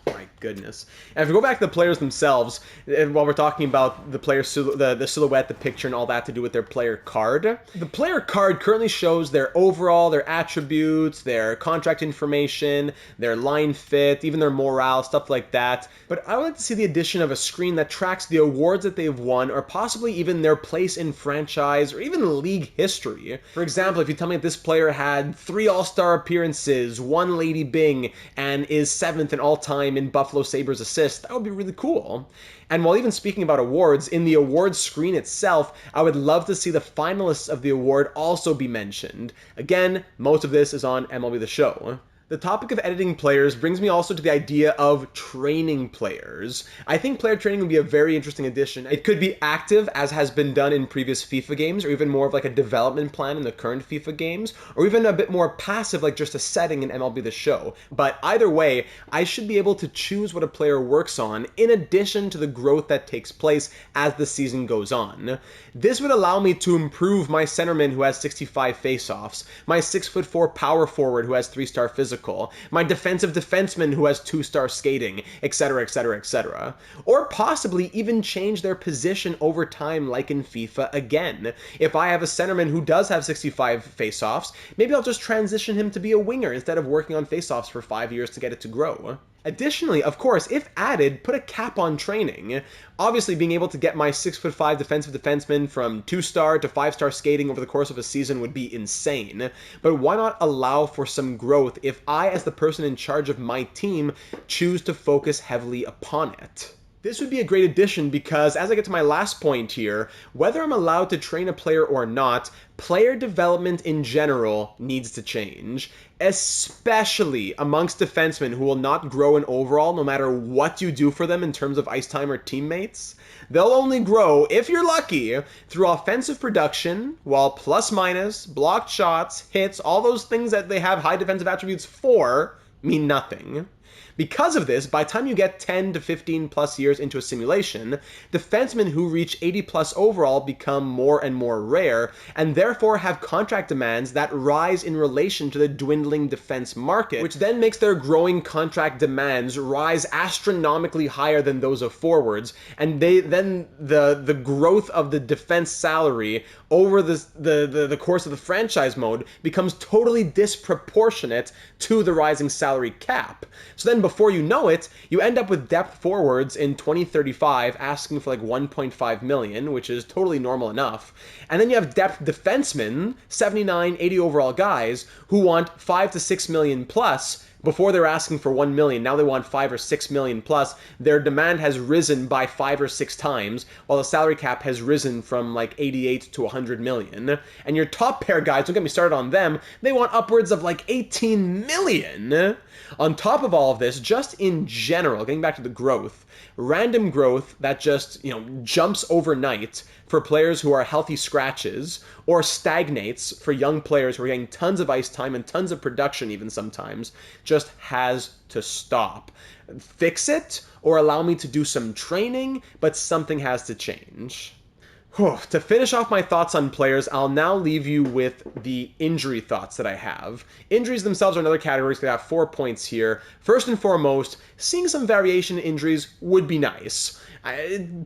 My goodness. And if we go back to the players themselves, while we're talking about the player the silhouette, the picture, and all that to do with their player card, the player card currently shows their overall, their attributes, their contract information, their line fit, even their morale, stuff like that. But I would like to see the addition of a screen that tracks the awards that they've won, or possibly even their place in franchise, or even league history. For example, if you tell me that this player had 3 All-Star appearances, 1 Lady Byng, and is 7th in all-time in Buffalo Sabres assists, that would be really cool. And while even speaking about awards, in the awards screen itself, I would love to see the finalists of the award also be mentioned. Again, most of this is on MLB The Show. The topic of editing players brings me also to the idea of training players. I think player training would be a very interesting addition. It could be active, as has been done in previous FIFA games, or even more of like a development plan in the current FIFA games, or even a bit more passive, like just a setting in MLB The Show. But either way, I should be able to choose what a player works on, in addition to the growth that takes place as the season goes on. This would allow me to improve my centerman who has 65 faceoffs, my 6'4" power forward who has 3-star physical, my defensive defenseman who has 2-star skating, etc., etc., etc. Or possibly even change their position over time like in FIFA again. If I have a centerman who does have 65 faceoffs, maybe I'll just transition him to be a winger instead of working on faceoffs for 5 years to get it to grow. Additionally, of course, if added, put a cap on training. Obviously, being able to get my 6'5" defensive defenseman from 2-star to 5-star skating over the course of a season would be insane. But why not allow for some growth if I, as the person in charge of my team, choose to focus heavily upon it? This would be a great addition because, as I get to my last point here, whether I'm allowed to train a player or not, player development in general needs to change, especially amongst defensemen who will not grow in overall no matter what you do for them in terms of ice time or teammates. They'll only grow, if you're lucky, through offensive production, while plus minus, blocked shots, hits, all those things that they have high defensive attributes for mean nothing. Because of this, by the time you get 10 to 15 plus years into a simulation, defensemen who reach 80 plus overall become more and more rare, and therefore have contract demands that rise in relation to the dwindling defense market, which then makes their growing contract demands rise astronomically higher than those of forwards, and the growth of the defense salary over the course of the franchise mode becomes totally disproportionate to the rising salary cap. So then before you know it, you end up with depth forwards in 2035 asking for like 1.5 million, which is totally normal enough. And then you have depth defensemen, 79, 80 overall guys, who want 5 to 6 million plus. Before they were asking for 1 million, now they want 5 or 6 million plus. Their demand has risen by 5 or 6 times, while the salary cap has risen from like 88 to 100 million. And your top pair guys, don't get me started on them, they want upwards of like 18 million. On top of all of this, just in general, getting back to the growth, random growth that just, jumps overnight for players who are healthy scratches, or stagnates for young players who are getting tons of ice time and tons of production even sometimes, just has to stop. Fix it, or allow me to do some training, but something has to change. To finish off my thoughts on players, I'll now leave you with the injury thoughts that I have. Injuries themselves are another category, so I have 4 points here. First and foremost, seeing some variation in injuries would be nice.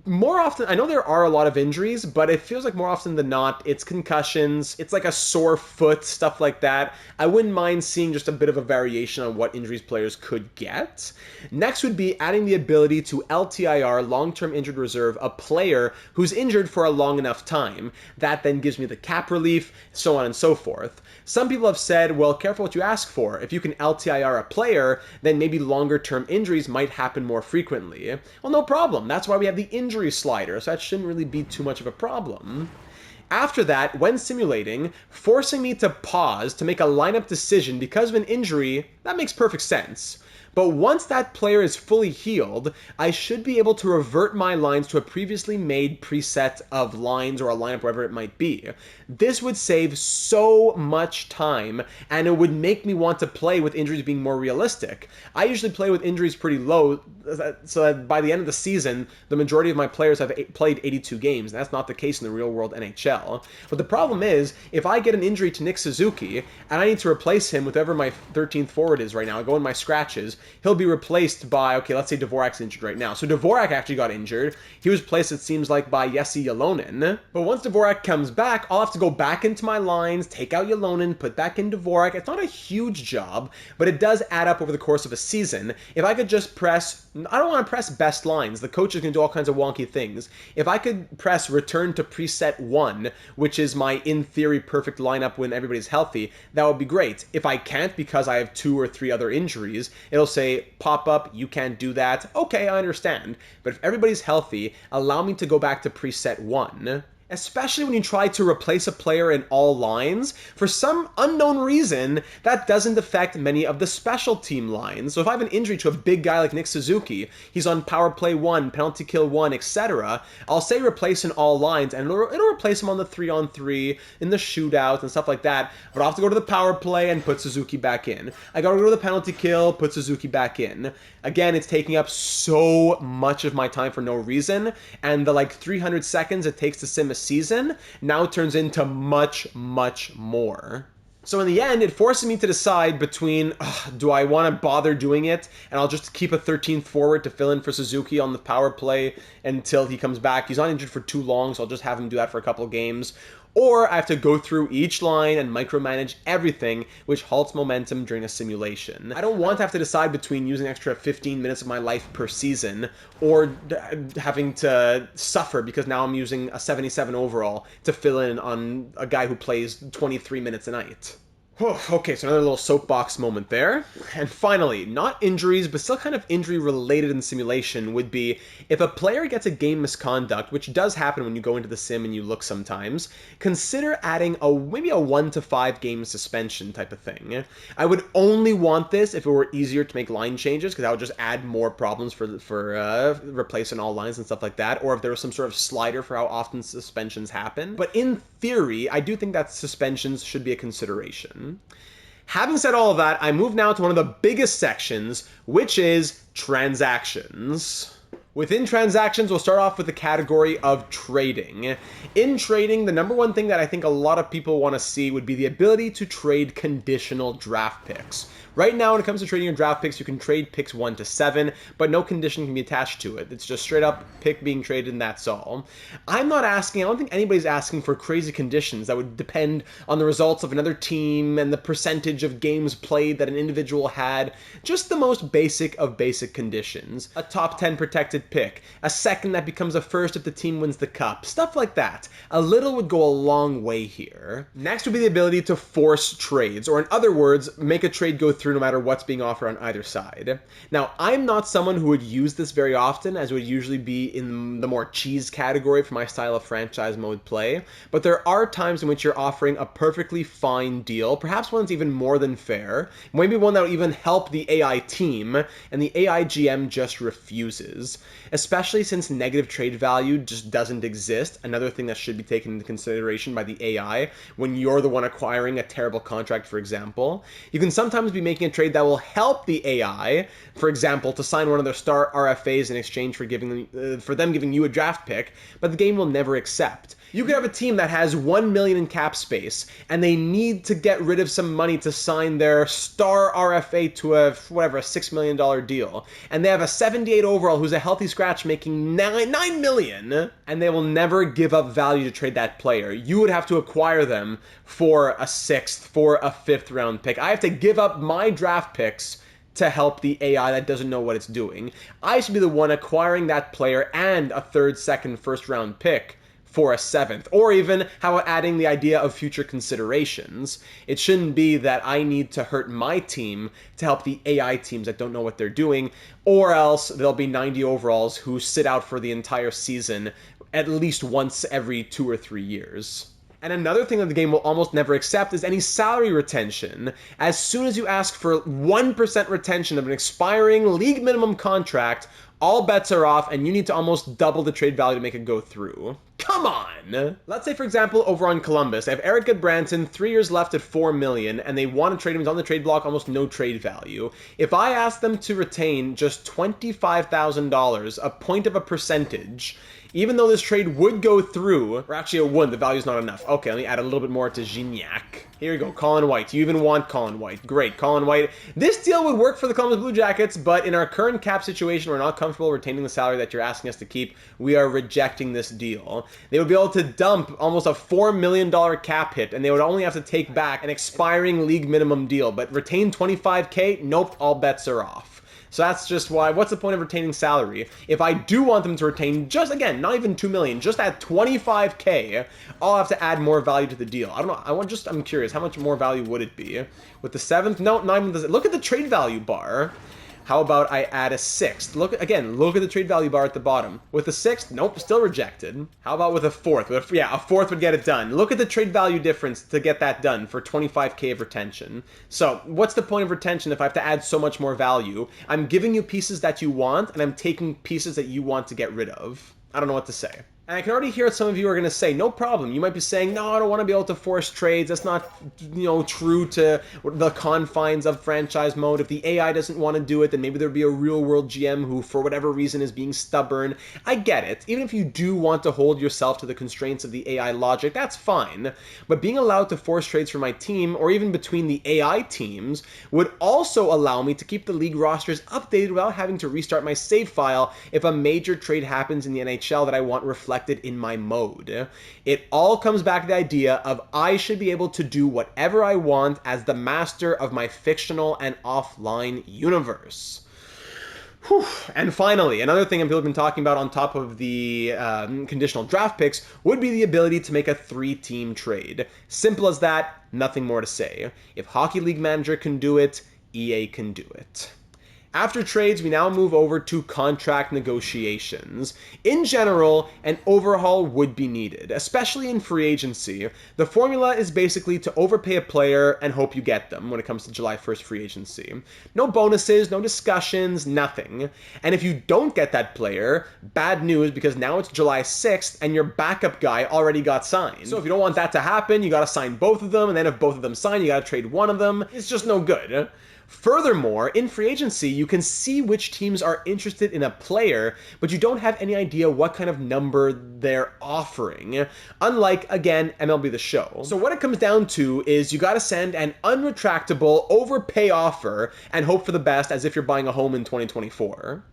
More often, I know there are a lot of injuries, but it feels like more often than not, it's concussions, it's like a sore foot, stuff like that. I wouldn't mind seeing just a bit of a variation on what injuries players could get. Next would be adding the ability to LTIR, long-term injured reserve, a player who's injured for a long enough time. That then gives me the cap relief, so on and so forth. Some people have said, well, careful what you ask for. If you can LTIR a player, then maybe longer-term injuries might happen more frequently. Well, no problem. That's why we have the injury slider, so that shouldn't really be too much of a problem. After that, when simulating, forcing me to pause to make a lineup decision because of an injury, that makes perfect sense. But once that player is fully healed, I should be able to revert my lines to a previously made preset of lines or a lineup, wherever it might be. This would save so much time, and it would make me want to play with injuries being more realistic. I usually play with injuries pretty low, so that by the end of the season, the majority of my players have played 82 games, and that's not the case in the real-world NHL. But the problem is, if I get an injury to Nick Suzuki, and I need to replace him with whoever my 13th forward is right now, I go in my scratches, he'll be replaced by, okay, let's say Dvorak's injured right now. So Dvorak actually got injured. He was replaced, it seems like, by Jesse Ylonen. But once Dvorak comes back, I'll have to go back into my lines, take out Ylonen, put back in Dvorak. It's not a huge job, but it does add up over the course of a season. If I could just press, I don't want to press best lines. The coaches can do all kinds of wonky things. If I could press return to preset 1, which is my, in theory, perfect lineup when everybody's healthy, that would be great. If I can't because I have 2 or 3 other injuries, it'll say, pop up, you can't do that. Okay, I understand. But if everybody's healthy, allow me to go back to preset 1. Especially when you try to replace a player in all lines, for some unknown reason, that doesn't affect many of the special team lines. So if I have an injury to a big guy like Nick Suzuki, he's on power play 1, penalty kill 1, etc., I'll say replace in all lines, and it'll replace him on the 3-on-3, in the shootout, and stuff like that, but I'll have to go to the power play and put Suzuki back in. I gotta go to the penalty kill, put Suzuki back in. Again, it's taking up so much of my time for no reason, and the 300 seconds it takes to sim a season now turns into much, much more. So in the end, it forces me to decide between, do I want to bother doing it, and I'll just keep a 13th forward to fill in for Suzuki on the power play until he comes back. He's not injured for too long, so I'll just have him do that for a couple of games. Or I have to go through each line and micromanage everything, which halts momentum during a simulation. I don't want to have to decide between using an extra 15 minutes of my life per season or having to suffer because now I'm using a 77 overall to fill in on a guy who plays 23 minutes a night. Okay, so another little soapbox moment there. And finally, not injuries, but still kind of injury-related in simulation would be if a player gets a game misconduct, which does happen when you go into the sim and you look sometimes, consider adding maybe a 1 to 5 game suspension type of thing. I would only want this if it were easier to make line changes, because that would just add more problems for replacing all lines and stuff like that, or if there was some sort of slider for how often suspensions happen. But in theory, I do think that suspensions should be a consideration. Having said all of that, I move now to one of the biggest sections, which is transactions. Within transactions, we'll start off with the category of trading. In trading, the number one thing that I think a lot of people want to see would be the ability to trade conditional draft picks. Right now, when it comes to trading your draft picks, you can trade picks 1 to 7, but no condition can be attached to it. It's just straight up pick being traded and that's all. I don't think anybody's asking for crazy conditions that would depend on the results of another team and the percentage of games played that an individual had. Just the most basic of basic conditions. A top 10 protected pick, a second that becomes a first if the team wins the cup, stuff like that. A little would go a long way here. Next would be the ability to force trades, or in other words, make a trade go through no matter what's being offered on either side. Now, I'm not someone who would use this very often, as it would usually be in the more cheese category for my style of franchise mode play, but there are times in which you're offering a perfectly fine deal, perhaps one that's even more than fair, maybe one that will even help the AI team, and the AI GM just refuses. Especially since negative trade value just doesn't exist, another thing that should be taken into consideration by the AI when you're the one acquiring a terrible contract, for example. You can sometimes be making a trade that will help the AI, for example, to sign one of their star RFAs in exchange for them giving you a draft pick, but the game will never accept. You could have a team that has 1 million in cap space, and they need to get rid of some money to sign their star RFA to a $6 million deal. And they have a 78 overall who's a healthy scratch making 9 million, and they will never give up value to trade that player. You would have to acquire them for a 6th, for a 5th round pick. I have to give up my draft picks to help the AI that doesn't know what it's doing. I should be the one acquiring that player and a 3rd, 2nd, 1st round pick for a 7th, or even how about adding the idea of future considerations. It shouldn't be that I need to hurt my team to help the AI teams that don't know what they're doing, or else there'll be 90 overalls who sit out for the entire season at least once every 2 or 3 years. And another thing that the game will almost never accept is any salary retention. As soon as you ask for 1% retention of an expiring league minimum contract, all bets are off and you need to almost double the trade value to make it go through. Come on! Let's say, for example, over on Columbus, they have Eric Goodbranson, 3 years left at $4 million, and they want to trade him. He's on the trade block, almost no trade value. If I ask them to retain just $25,000, a point of a percentage, even though this trade would go through, or actually it wouldn't, the value's not enough. Okay, let me add a little bit more to Gignac. Here you go, Colin White. You even want Colin White. Great, Colin White. This deal would work for the Columbus Blue Jackets, but in our current cap situation, we're not comfortable retaining the salary that you're asking us to keep. We are rejecting this deal. They would be able to dump almost a $4 million cap hit, and they would only have to take back an expiring league minimum deal, but retain $25K? Nope, all bets are off. So that's just why, what's the point of retaining salary? If I do want them to retain, just again, not even 2 million, just at 25K, I'll have to add more value to the deal. I don't know, I'm curious, how much more value would it be? With the 7th? No, not even, look at the trade value bar. How about I add a 6th? Look at the trade value bar at the bottom. With the 6th, nope, still rejected. How about with a 4th? Yeah, a 4th would get it done. Look at the trade value difference to get that done for 25K of retention. So, what's the point of retention if I have to add so much more value? I'm giving you pieces that you want, and I'm taking pieces that you want to get rid of. I don't know what to say. And I can already hear what some of you are going to say, no problem. You might be saying, no, I don't want to be able to force trades. That's not, true to the confines of franchise mode. If the AI doesn't want to do it, then maybe there'd be a real-world GM who, for whatever reason, is being stubborn. I get it. Even if you do want to hold yourself to the constraints of the AI logic, that's fine. But being allowed to force trades for my team, or even between the AI teams, would also allow me to keep the league rosters updated without having to restart my save file if a major trade happens in the NHL that I want reflected in my mode. It all comes back to the idea of I should be able to do whatever I want as the master of my fictional and offline universe. Whew. And finally, another thing people have been talking about on top of the conditional draft picks would be the ability to make a 3-team trade. Simple as that, nothing more to say. If Hockey League Manager can do it, EA can do it. After trades, we now move over to contract negotiations. In general, an overhaul would be needed, especially in free agency. The formula is basically to overpay a player and hope you get them when it comes to July 1st free agency. No bonuses, no discussions, nothing. And if you don't get that player, bad news because now it's July 6th and your backup guy already got signed. So if you don't want that to happen, you gotta sign both of them, and then if both of them sign, you gotta trade one of them. It's just no good. Furthermore, in free agency, you can see which teams are interested in a player, but you don't have any idea what kind of number they're offering. Unlike, again, MLB The Show. So what it comes down to is you gotta send an unretractable overpay offer and hope for the best as if you're buying a home in 2024.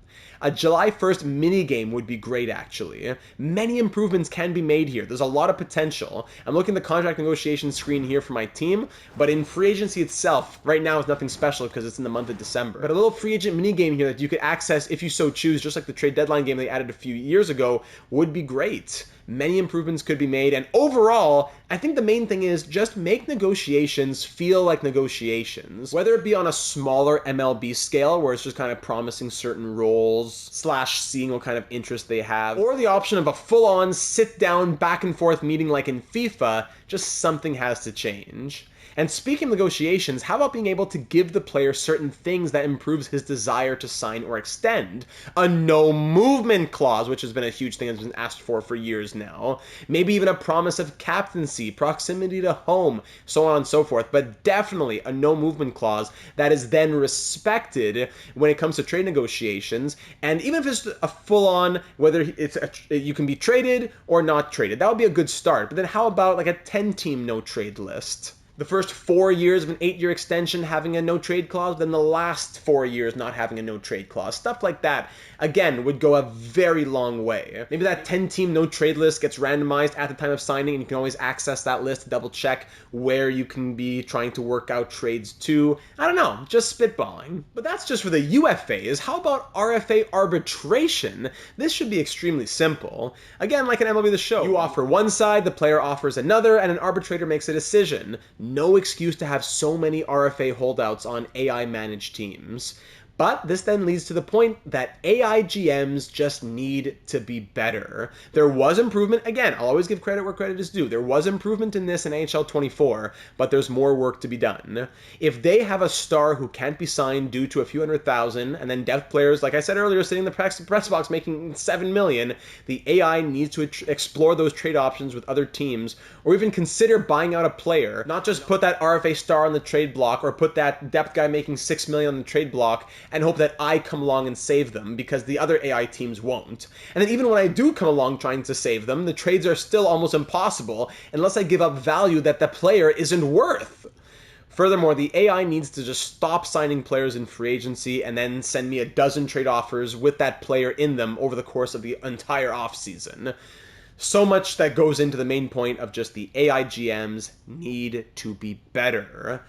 A July 1st minigame would be great, actually. Many improvements can be made here. There's a lot of potential. I'm looking at the contract negotiation screen here for my team, but in free agency itself, right now is nothing special because it's in the month of December. But a little free agent minigame here that you could access if you so choose, just like the trade deadline game they added a few years ago, would be great. Many improvements could be made, and overall, I think the main thing is just make negotiations feel like negotiations. Whether it be on a smaller MLB scale, where it's just kind of promising certain roles, / seeing what kind of interest they have, or the option of a full-on, sit-down, back-and-forth meeting like in FIFA, just something has to change. And speaking of negotiations, how about being able to give the player certain things that improves his desire to sign or extend? A no movement clause, which has been a huge thing that's been asked for years players now. Maybe even a promise of captaincy, proximity to home, so on and so forth, but definitely a no movement clause that is then respected when it comes to trade negotiations. And even if it's a full-on, whether you can be traded or not traded, that would be a good start. But then how about like a 10-team no trade list? The first 4 years of an 8-year extension having a no trade clause, then the last 4 years not having a no trade clause. Stuff like that, again, would go a very long way. Maybe that 10-team no trade list gets randomized at the time of signing, and you can always access that list to double check where you can be trying to work out trades to. I don't know, just spitballing. But that's just for the UFAs. How about RFA arbitration? This should be extremely simple. Again, like an MLB The Show. You offer one side, the player offers another, and an arbitrator makes a decision. No excuse to have so many RFA holdouts on AI-managed teams. But this then leads to the point that AI GMs just need to be better. There was improvement. Again, I'll always give credit where credit is due. There was improvement in this in NHL 24, but there's more work to be done. If they have a star who can't be signed due to a few $100,000, and then depth players, like I said earlier, sitting in the press box making $7 million, the AI needs to explore those trade options with other teams, or even consider buying out a player, not just put that RFA star on the trade block, or put that depth guy making $6 million on the trade block, and hope that I come along and save them, because the other AI teams won't. And then even when I do come along trying to save them, the trades are still almost impossible unless I give up value that the player isn't worth. Furthermore, the AI needs to just stop signing players in free agency and then send me a dozen trade offers with that player in them over the course of the entire offseason. So much that goes into the main point of just the AI GMs need to be better.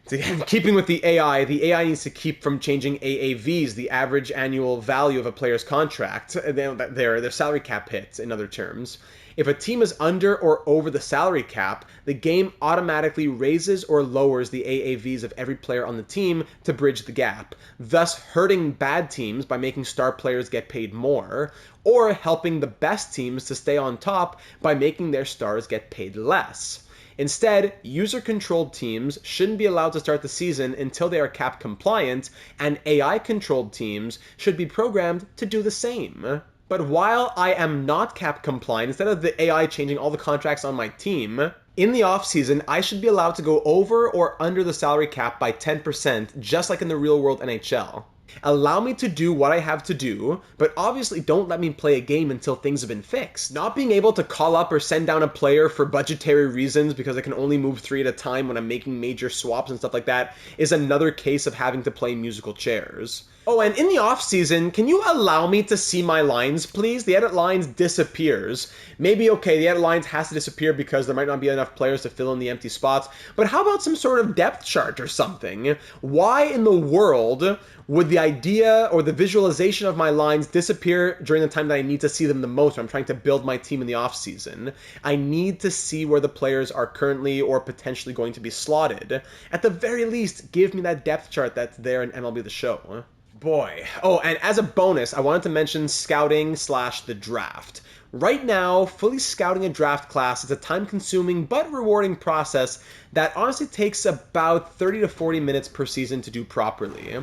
So keeping with the AI needs to keep from changing AAVs, the average annual value of a player's contract, their salary cap hits, in other terms. If a team is under or over the salary cap, the game automatically raises or lowers the AAVs of every player on the team to bridge the gap, thus hurting bad teams by making star players get paid more, or helping the best teams to stay on top by making their stars get paid less. Instead, user-controlled teams shouldn't be allowed to start the season until they are cap compliant, and AI-controlled teams should be programmed to do the same. But while I am not cap compliant, instead of the AI changing all the contracts on my team, in the offseason, I should be allowed to go over or under the salary cap by 10%, just like in the real-world NHL. Allow me to do what I have to do, but obviously don't let me play a game until things have been fixed. Not being able to call up or send down a player for budgetary reasons because I can only move 3 at a time when I'm making major swaps and stuff like that is another case of having to play musical chairs. Oh, and in the offseason, can you allow me to see my lines, please? The edit lines disappears. Maybe, okay, the edit lines has to disappear because there might not be enough players to fill in the empty spots, but how about some sort of depth chart or something? Why in the world would the idea or the visualization of my lines disappear during the time that I need to see them the most when I'm trying to build my team in the offseason? I need to see where the players are currently or potentially going to be slotted. At the very least, give me that depth chart that's there in MLB The Show. Boy. Oh, and as a bonus, I wanted to mention scouting / the draft. Right now, fully scouting a draft class is a time-consuming but rewarding process that honestly takes about 30 to 40 minutes per season to do properly.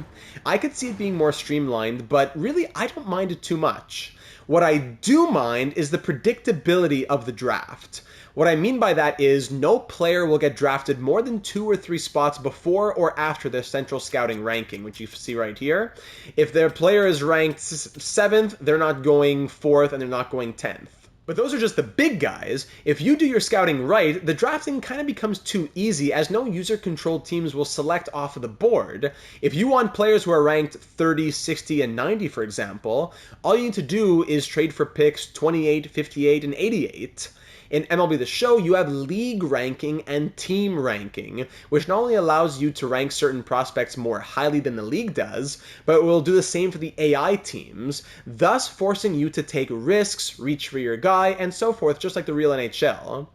I could see it being more streamlined, but really I don't mind it too much. What I do mind is the predictability of the draft. What I mean by that is no player will get drafted more than 2 or 3 spots before or after their central scouting ranking, which you see right here. If their player is ranked 7th, they're not going 4th and they're not going 10th. But those are just the big guys. If you do your scouting right, the drafting kind of becomes too easy as no user-controlled teams will select off of the board. If you want players who are ranked 30, 60, and 90, for example, all you need to do is trade for picks 28, 58, and 88. In MLB The Show, you have league ranking and team ranking, which not only allows you to rank certain prospects more highly than the league does, but will do the same for the AI teams, thus forcing you to take risks, reach for your guy, and so forth, just like the real NHL.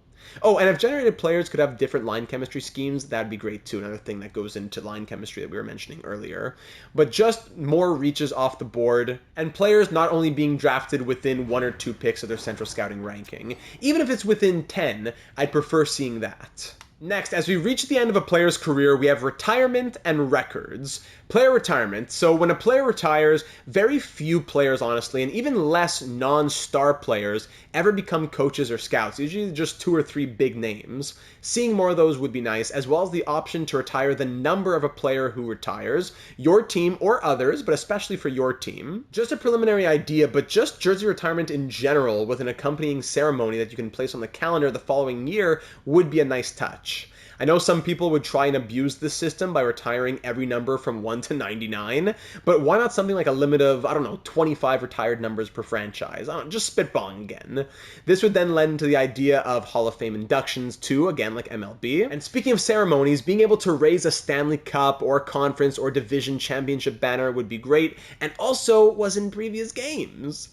Oh, and if generated players could have different line chemistry schemes, that'd be great too. Another thing that goes into line chemistry that we were mentioning earlier. But just more reaches off the board, and players not only being drafted within 1 or 2 picks of their central scouting ranking. Even if it's within 10, I'd prefer seeing that. Next, as we reach the end of a player's career, we have retirement and records. Player retirement. So when a player retires, very few players, honestly, and even less non-star players ever become coaches or scouts. Usually just 2 or 3 big names. Seeing more of those would be nice, as well as the option to retire the number of a player who retires, your team or others, but especially for your team. Just a preliminary idea, but just jersey retirement in general with an accompanying ceremony that you can place on the calendar the following year would be a nice touch. I know some people would try and abuse this system by retiring every number from 1 to 99, but why not something like a limit of, 25 retired numbers per franchise? Just spitballing again. This would then lend to the idea of Hall of Fame inductions too, again like MLB. And speaking of ceremonies, being able to raise a Stanley Cup or conference or division championship banner would be great, and also was in previous games.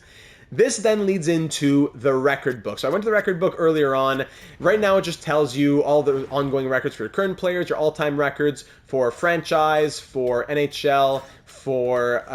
This then leads into the record book. So I went to the record book earlier on. Right now it just tells you all the ongoing records for your current players, your all-time records for franchise, for NHL, for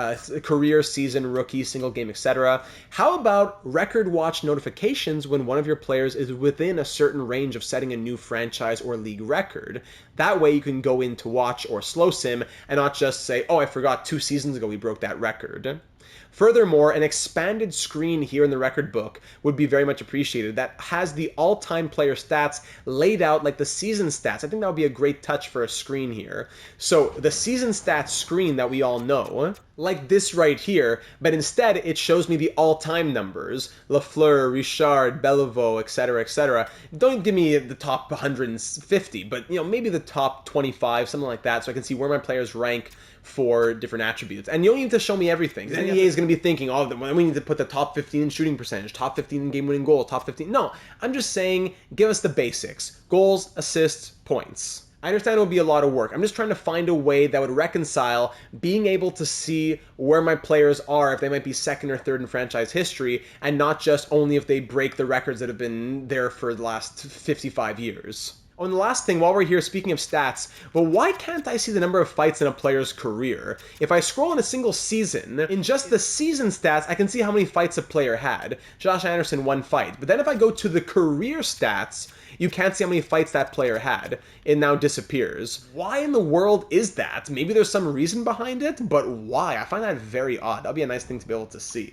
career, season, rookie, single game, etc. How about record watch notifications when one of your players is within a certain range of setting a new franchise or league record? That way you can go in to watch or slow sim and not just say, oh, I forgot 2 seasons ago we broke that record. Furthermore, an expanded screen here in the record book would be very much appreciated that has the all-time player stats laid out like the season stats. I think that would be a great touch for a screen here. So the season stats screen that we all know, like this right here, but instead it shows me the all-time numbers. Lafleur, Richard, Beliveau, etc., etc. Don't give me the top 150, but maybe the top 25, something like that, so I can see where my players rank for different attributes. And you don't need to show me everything. The NBA is going to be thinking, oh, we need to put the top 15 in shooting percentage, top 15 in game-winning goal, top 15. No, I'm just saying, give us the basics. Goals, assists, points. I understand it will be a lot of work. I'm just trying to find a way that would reconcile being able to see where my players are, if they might be second or third in franchise history, and not just only if they break the records that have been there for the last 55 years. Oh, and the last thing, while we're here, speaking of stats, well, why can't I see the number of fights in a player's career? If I scroll in a single season, in just the season stats, I can see how many fights a player had. Josh Anderson, 1 fight. But then if I go to the career stats, you can't see how many fights that player had. It now disappears. Why in the world is that? Maybe there's some reason behind it, but why? I find that very odd. That'll be a nice thing to be able to see.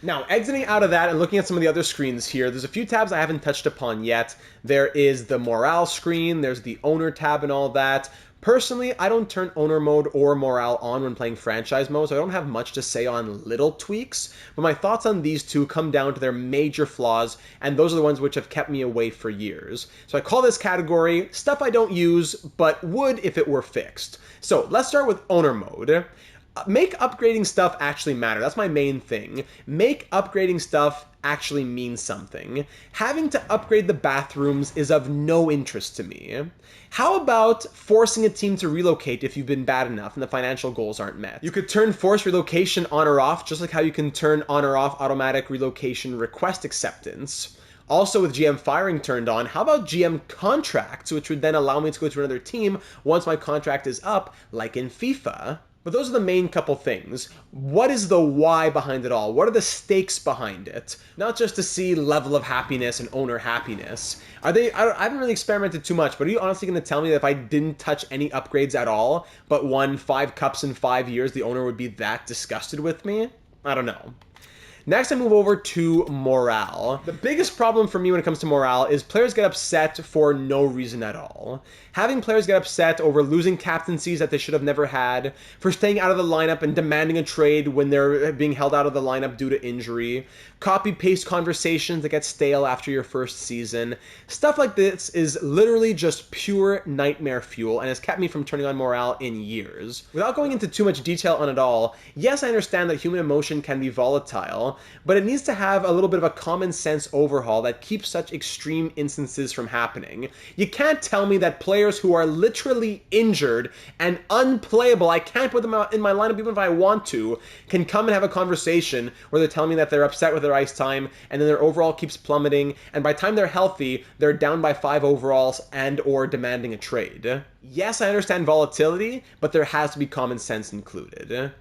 Now, exiting out of that and looking at some of the other screens here, there's a few tabs I haven't touched upon yet. There is the morale screen, there's the owner tab and all that. Personally, I don't turn owner mode or morale on when playing franchise mode, so I don't have much to say on little tweaks, but my thoughts on these two come down to their major flaws, and those are the ones which have kept me away for years. So I call this category stuff I don't use, but would if it were fixed. So let's start with owner mode. Make upgrading stuff actually matter. That's my main thing. Make upgrading stuff actually mean something. Having to upgrade the bathrooms is of no interest to me. How about forcing a team to relocate if you've been bad enough and the financial goals aren't met? You could turn forced relocation on or off, just like how you can turn on or off automatic relocation request acceptance. Also, with GM firing turned on, how about GM contracts, which would then allow me to go to another team once my contract is up, like in FIFA? But those are the main couple things. What is the why behind it all? What are the stakes behind it? Not just to see level of happiness and owner happiness. I haven't really experimented too much, but are you honestly going to tell me that if I didn't touch any upgrades at all, but won 5 cups in 5 years, the owner would be that disgusted with me? I don't know. Next, I move over to morale. The biggest problem for me when it comes to morale is players get upset for no reason at all. Having players get upset over losing captaincies that they should have never had, for staying out of the lineup and demanding a trade when they're being held out of the lineup due to injury, copy-paste conversations that get stale after your first season. Stuff like this is literally just pure nightmare fuel and has kept me from turning on morale in years. Without going into too much detail on it all, yes, I understand that human emotion can be volatile, but it needs to have a little bit of a common sense overhaul that keeps such extreme instances from happening. You can't tell me that players who are literally injured and unplayable, I can't put them out in my lineup even if I want to, can come and have a conversation where they're telling me that they're upset with their ice time and then their overall keeps plummeting, and by the time they're healthy, they're down by 5 overalls and or demanding a trade. Yes, I understand volatility, but there has to be common sense included.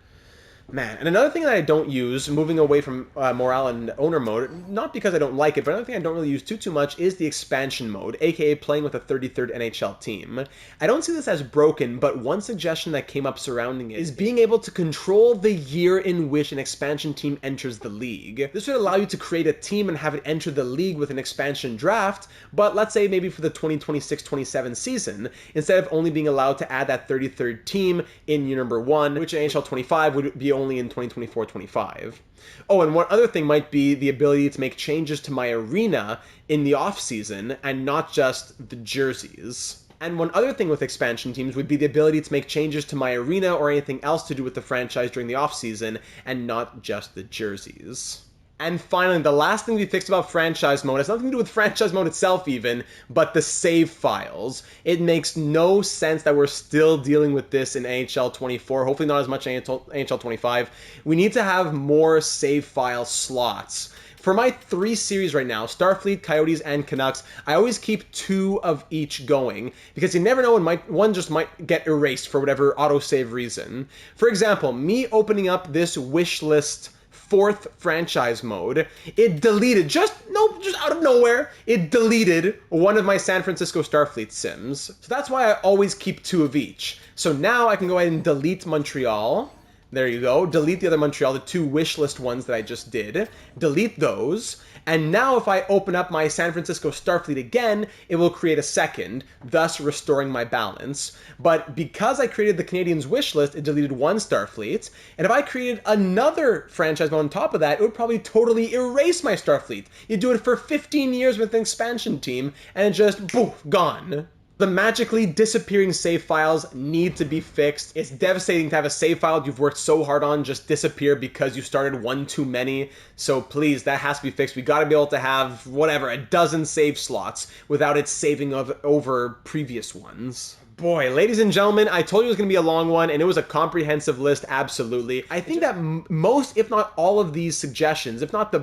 Man, and another thing that I don't use, moving away from morale and owner mode, not because I don't like it, but another thing I don't really use too much is the expansion mode, aka playing with a 33rd NHL team. I don't see this as broken, but one suggestion that came up surrounding it is being able to control the year in which an expansion team enters the league. This would allow you to create a team and have it enter the league with an expansion draft, but let's say maybe for the 2026-27 season, instead of only being allowed to add that 33rd team in year number 1, which in NHL 25 would be only in 2024-25. Oh, and one other thing might be the ability to make changes to my arena in the off-season and not just the jerseys. And one other thing with expansion teams would be the ability to make changes to my arena or anything else to do with the franchise during the off-season and not just the jerseys. And finally, the last thing we fixed about franchise mode has nothing to do with franchise mode itself even, but the save files. It makes no sense that we're still dealing with this in NHL 24, hopefully not as much in NHL 25. We need to have more save file slots. For my 3 series right now, Starfleet, Coyotes, and Canucks, I always keep 2 of each going, because you never know when one just might get erased for whatever autosave reason. For example, me opening up this wish list 4th franchise mode, it deleted, just out of nowhere, it deleted one of my San Francisco Starfleet sims. So that's why I always keep 2 of each. So now I can go ahead and delete Montreal. There you go. Delete the other Montreal, the 2 wish list ones that I just did. Delete those. And now if I open up my San Francisco Starfleet again, it will create a second, thus restoring my balance. But because I created the Canadiens wish list, it deleted 1 Starfleet. And if I created another franchise mode on top of that, it would probably totally erase my Starfleet. You do it for 15 years with an expansion team, and it just, poof, gone. The magically disappearing save files need to be fixed. It's devastating to have a save file you've worked so hard on just disappear because you started one too many. So please, that has to be fixed. We gotta be able to have, whatever, a dozen save slots without it saving over previous ones. Boy, ladies and gentlemen, I told you it was going to be a long one, and it was a comprehensive list, absolutely. I think that most, if not all of these suggestions, if not the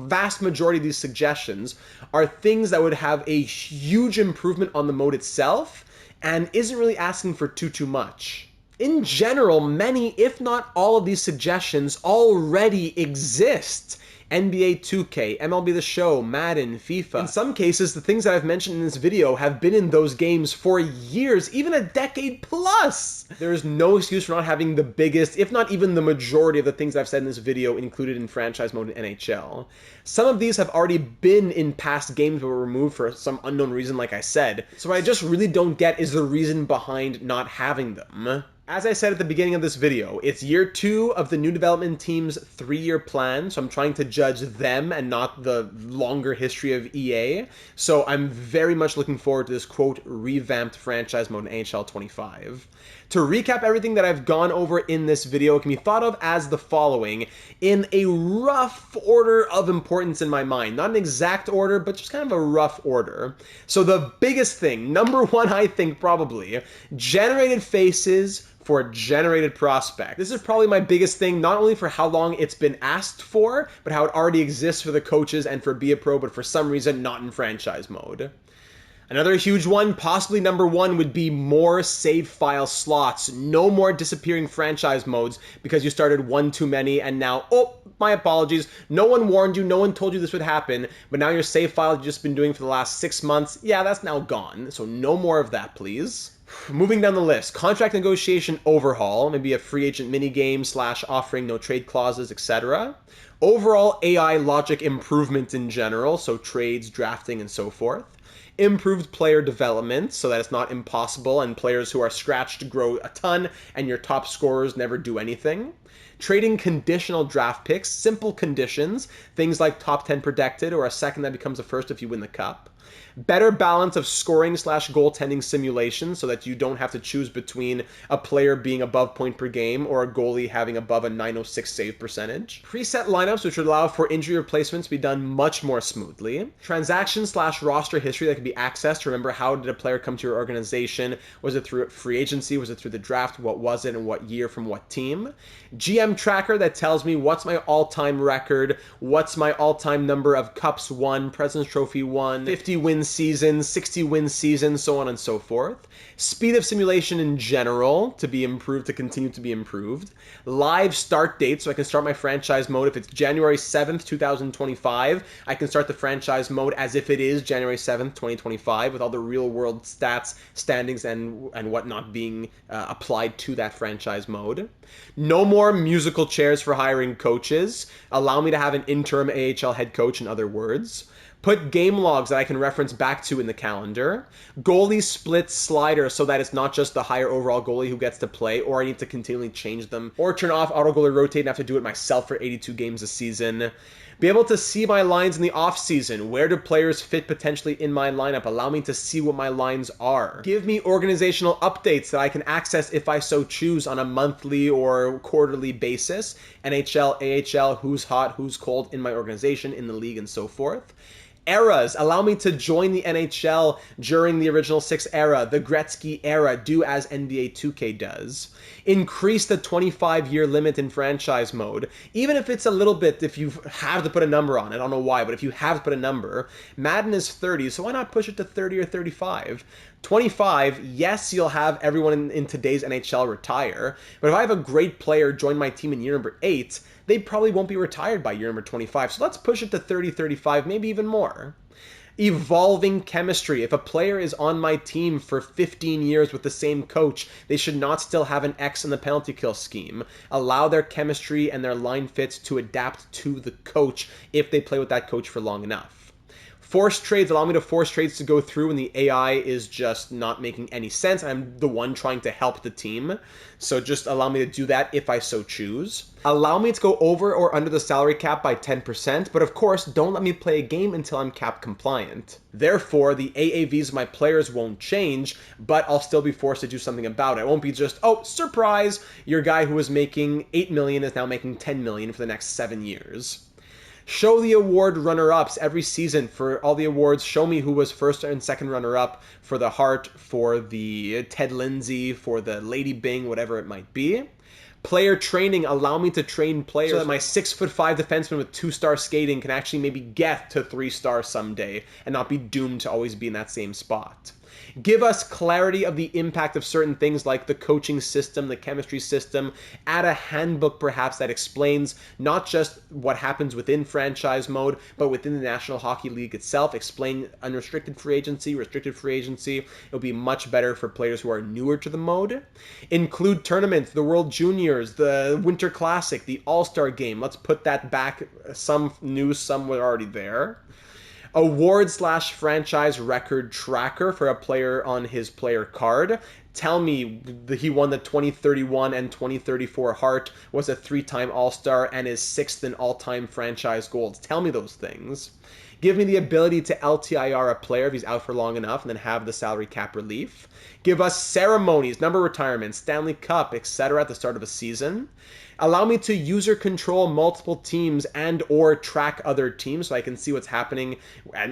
vast majority of these suggestions, are things that would have a huge improvement on the mode itself, and isn't really asking for too much. In general, many, if not all of these suggestions already exist. NBA 2K, MLB The Show, Madden, FIFA. In some cases, the things that I've mentioned in this video have been in those games for years, even a decade plus. There is no excuse for not having the biggest, if not even the majority of the things I've said in this video included in franchise mode in NHL. Some of these have already been in past games but were removed for some unknown reason, like I said. So what I just really don't get is the reason behind not having them. As I said at the beginning of this video, it's year 2 of the new development team's 3-year plan, so I'm trying to judge them and not the longer history of EA. So I'm very much looking forward to this, quote, revamped franchise mode in NHL 25. To recap everything that I've gone over in this video, it can be thought of as the following, in a rough order of importance in my mind. Not an exact order, but just kind of a rough order. So the biggest thing, number 1, I think probably, generated faces for generated prospect. This is probably my biggest thing, not only for how long it's been asked for, but how it already exists for the coaches and for Be A Pro, but for some reason not in franchise mode. Another huge one, possibly number 1, would be more save file slots. No more disappearing franchise modes because you started one too many and now, oh, my apologies, no one warned you, no one told you this would happen, but now your save file you've just been doing for the last 6 months, yeah, that's now gone. So no more of that, please. Moving down the list, contract negotiation overhaul, maybe a free agent minigame / offering no trade clauses, etc. Overall AI logic improvement in general, so trades, drafting, and so forth. Improved player development, so that it's not impossible and players who are scratched grow a ton and your top scorers never do anything. Trading conditional draft picks, simple conditions, things like top 10 protected or a second that becomes a first if you win the cup. Better balance of scoring / goaltending simulations so that you don't have to choose between a player being above point per game or a goalie having above a .906 save percentage. Preset lineups which would allow for injury replacements to be done much more smoothly. Transactions / roster history that can be accessed to remember how did a player come to your organization. Was it through free agency? Was it through the draft? What was it and what year from what team? GM tracker that tells me what's my all-time record, what's my all-time number of cups won, President's Trophy won, 50 50-win seasons, 60-win seasons, so on and so forth. Speed of simulation in general to be improved, to continue to be improved. Live start date, so I can start my franchise mode if it's January 7th, 2025. I can start the franchise mode as if it is January 7th, 2025, with all the real-world stats, standings, and whatnot being applied to that franchise mode. No more musical chairs for hiring coaches. Allow me to have an interim AHL head coach, in other words. Put game logs that I can reference back to in the calendar. Goalie split slider so that it's not just the higher overall goalie who gets to play, or I need to continually change them. Or turn off auto goalie rotate and have to do it myself for 82 games a season. Be able to see my lines in the off season. Where do players fit potentially in my lineup? Allow me to see what my lines are. Give me organizational updates that I can access if I so choose on a monthly or quarterly basis. NHL, AHL, who's hot, who's cold in my organization, in the league, and so forth. Eras. Allow me to join the NHL during the original 6 era, the Gretzky era, do as NBA 2K does. Increase the 25-year limit in franchise mode. Even if it's a little bit, if you have to put a number on it, I don't know why, but if you have to put a number, Madden is 30, so why not push it to 30 or 35? 25, yes, you'll have everyone in today's NHL retire, but if I have a great player join my team in year number 8, they probably won't be retired by year number 25, so let's push it to 30, 35, maybe even more. Evolving chemistry. If a player is on my team for 15 years with the same coach, they should not still have an X in the penalty kill scheme. Allow their chemistry and their line fits to adapt to the coach if they play with that coach for long enough. Force trades, allow me to force trades to go through when the AI is just not making any sense. I'm the one trying to help the team. So just allow me to do that if I so choose. Allow me to go over or under the salary cap by 10%, but of course, don't let me play a game until I'm cap compliant. Therefore, the AAVs of my players won't change, but I'll still be forced to do something about it. It won't be just, oh, surprise, your guy who was making 8 million is now making 10 million for the next 7 years. Show the award runner-ups every season for all the awards. Show me who was first and second runner-up for the Hart, for the Ted Lindsay, for the Lady Bing, whatever it might be. Player training, allow me to train players so that my 6'5" defenseman with 2-star skating can actually maybe get to 3-star someday and not be doomed to always be in that same spot. Give us clarity of the impact of certain things like the coaching system, the chemistry system. Add a handbook perhaps that explains not just what happens within franchise mode, but within the National Hockey League itself. Explain unrestricted free agency, restricted free agency. It'll be much better for players who are newer to the mode. Include tournaments, the World Juniors, the Winter Classic, the All-Star Game. Let's put that back. Some new, some were already there. Award/franchise record tracker for a player on his player card. Tell me he won the 2031 and 2034 Hart, was a 3-time All-Star, and is 6th in all-time franchise goals. Tell me those things. Give me the ability to LTIR a player if he's out for long enough, and then have the salary cap relief. Give us ceremonies, number retirements, Stanley Cup, etc. at the start of a season. Allow me to user control multiple teams and or track other teams so I can see what's happening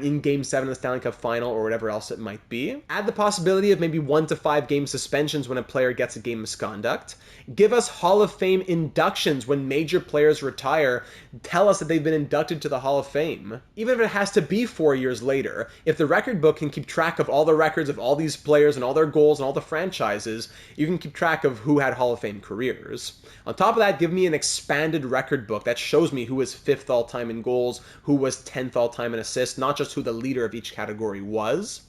in Game 7 of the Stanley Cup Final or whatever else it might be. Add the possibility of maybe 1 to 5 game suspensions when a player gets a game misconduct. Give us Hall of Fame inductions when major players retire. Tell us that they've been inducted to the Hall of Fame. Even if it has to be 4 years later, if the record book can keep track of all the records of all these players and all their goals and all the franchises, you can keep track of who had Hall of Fame careers. On top of that, give me an expanded record book that shows me who was 5th all-time in goals, who was 10th all-time in assists, not just who the leader of each category was.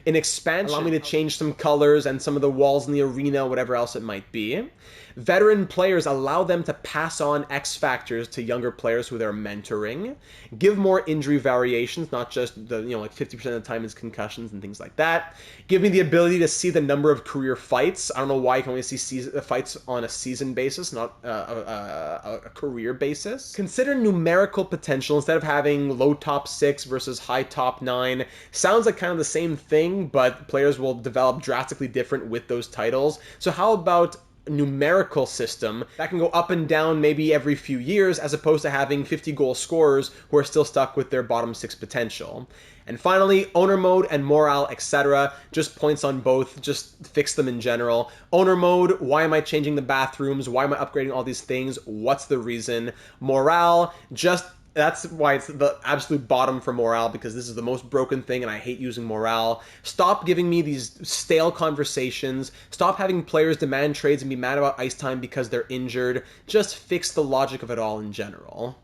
An expansion, allow me to change some colors and some of the walls in the arena, whatever else it might be. Veteran players, allow them to pass on X factors to younger players who they're mentoring. Give more injury variations, not just the, like 50% of the time is concussions and things like that. Give me the ability to see the number of career fights. I don't know why you can only see fights on a season basis, not a career basis. Consider numerical potential instead of having low top 6 versus high top 9. Sounds like kind of the same thing, but players will develop drastically different with those titles. So how about numerical system that can go up and down maybe every few years, as opposed to having 50 goal scorers who are still stuck with their bottom 6 potential. And finally, owner mode and morale, etc. Just points on both, just fix them in general. Owner mode, why am I changing the bathrooms? Why am I upgrading all these things? What's the reason? Morale, just That's why it's the absolute bottom for morale, because this is the most broken thing and I hate using morale. Stop giving me these stale conversations. Stop having players demand trades and be mad about ice time because they're injured. Just fix the logic of it all in general.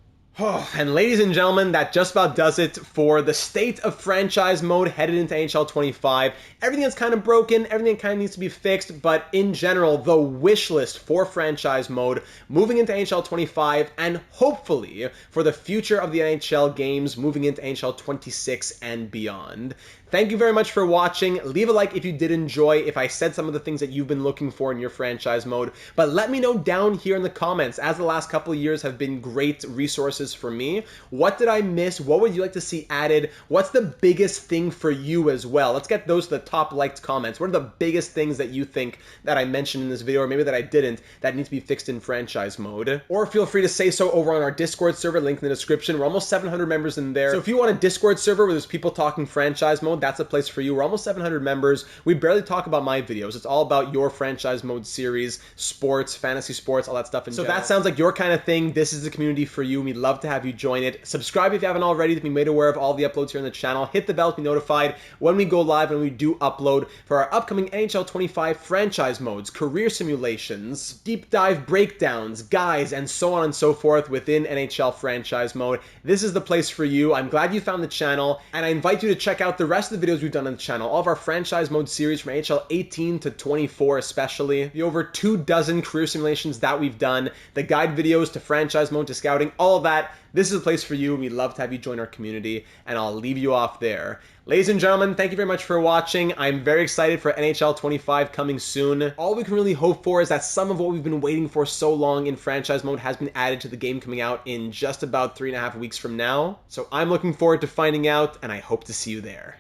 And ladies and gentlemen, that just about does it for the state of franchise mode headed into NHL 25. Everything that's kind of broken, everything that kind of needs to be fixed, but in general, the wish list for franchise mode moving into NHL 25, and hopefully for the future of the NHL games moving into NHL 26 and beyond. Thank you very much for watching. Leave a like if you did enjoy, if I said some of the things that you've been looking for in your franchise mode. But let me know down here in the comments, as the last couple of years have been great resources for me. What did I miss? What would you like to see added? What's the biggest thing for you as well? Let's get those to the top liked comments. What are the biggest things that you think that I mentioned in this video, or maybe that I didn't, that need to be fixed in franchise mode? Or feel free to say so over on our Discord server, link in the description. We're almost 700 members in there. So if you want a Discord server where there's people talking franchise mode, that's a place for you. We're almost 700 members. We barely talk about my videos. It's all about your franchise mode series, sports, fantasy sports, all that stuff in general. So that sounds like your kind of thing. This is the community for you. We'd love to have you join it. Subscribe if you haven't already to be made aware of all the uploads here on the channel. Hit the bell to be notified when we go live and we do upload for our upcoming NHL 25 franchise modes, career simulations, deep dive breakdowns, guides, and so on and so forth within NHL franchise mode. This is the place for you. I'm glad you found the channel, and I invite you to check out the rest of the videos we've done on the channel, all of our franchise mode series from NHL 18 to 24 especially, the over 24 career simulations that we've done, the guide videos to franchise mode to scouting, all of that. This is a place for you, and we'd love to have you join our community, and I'll leave you off there. Ladies and gentlemen, thank you very much for watching. I'm very excited for NHL 25 coming soon. All we can really hope for is that some of what we've been waiting for so long in franchise mode has been added to the game coming out in just about 3.5 weeks from now. So I'm looking forward to finding out, and I hope to see you there.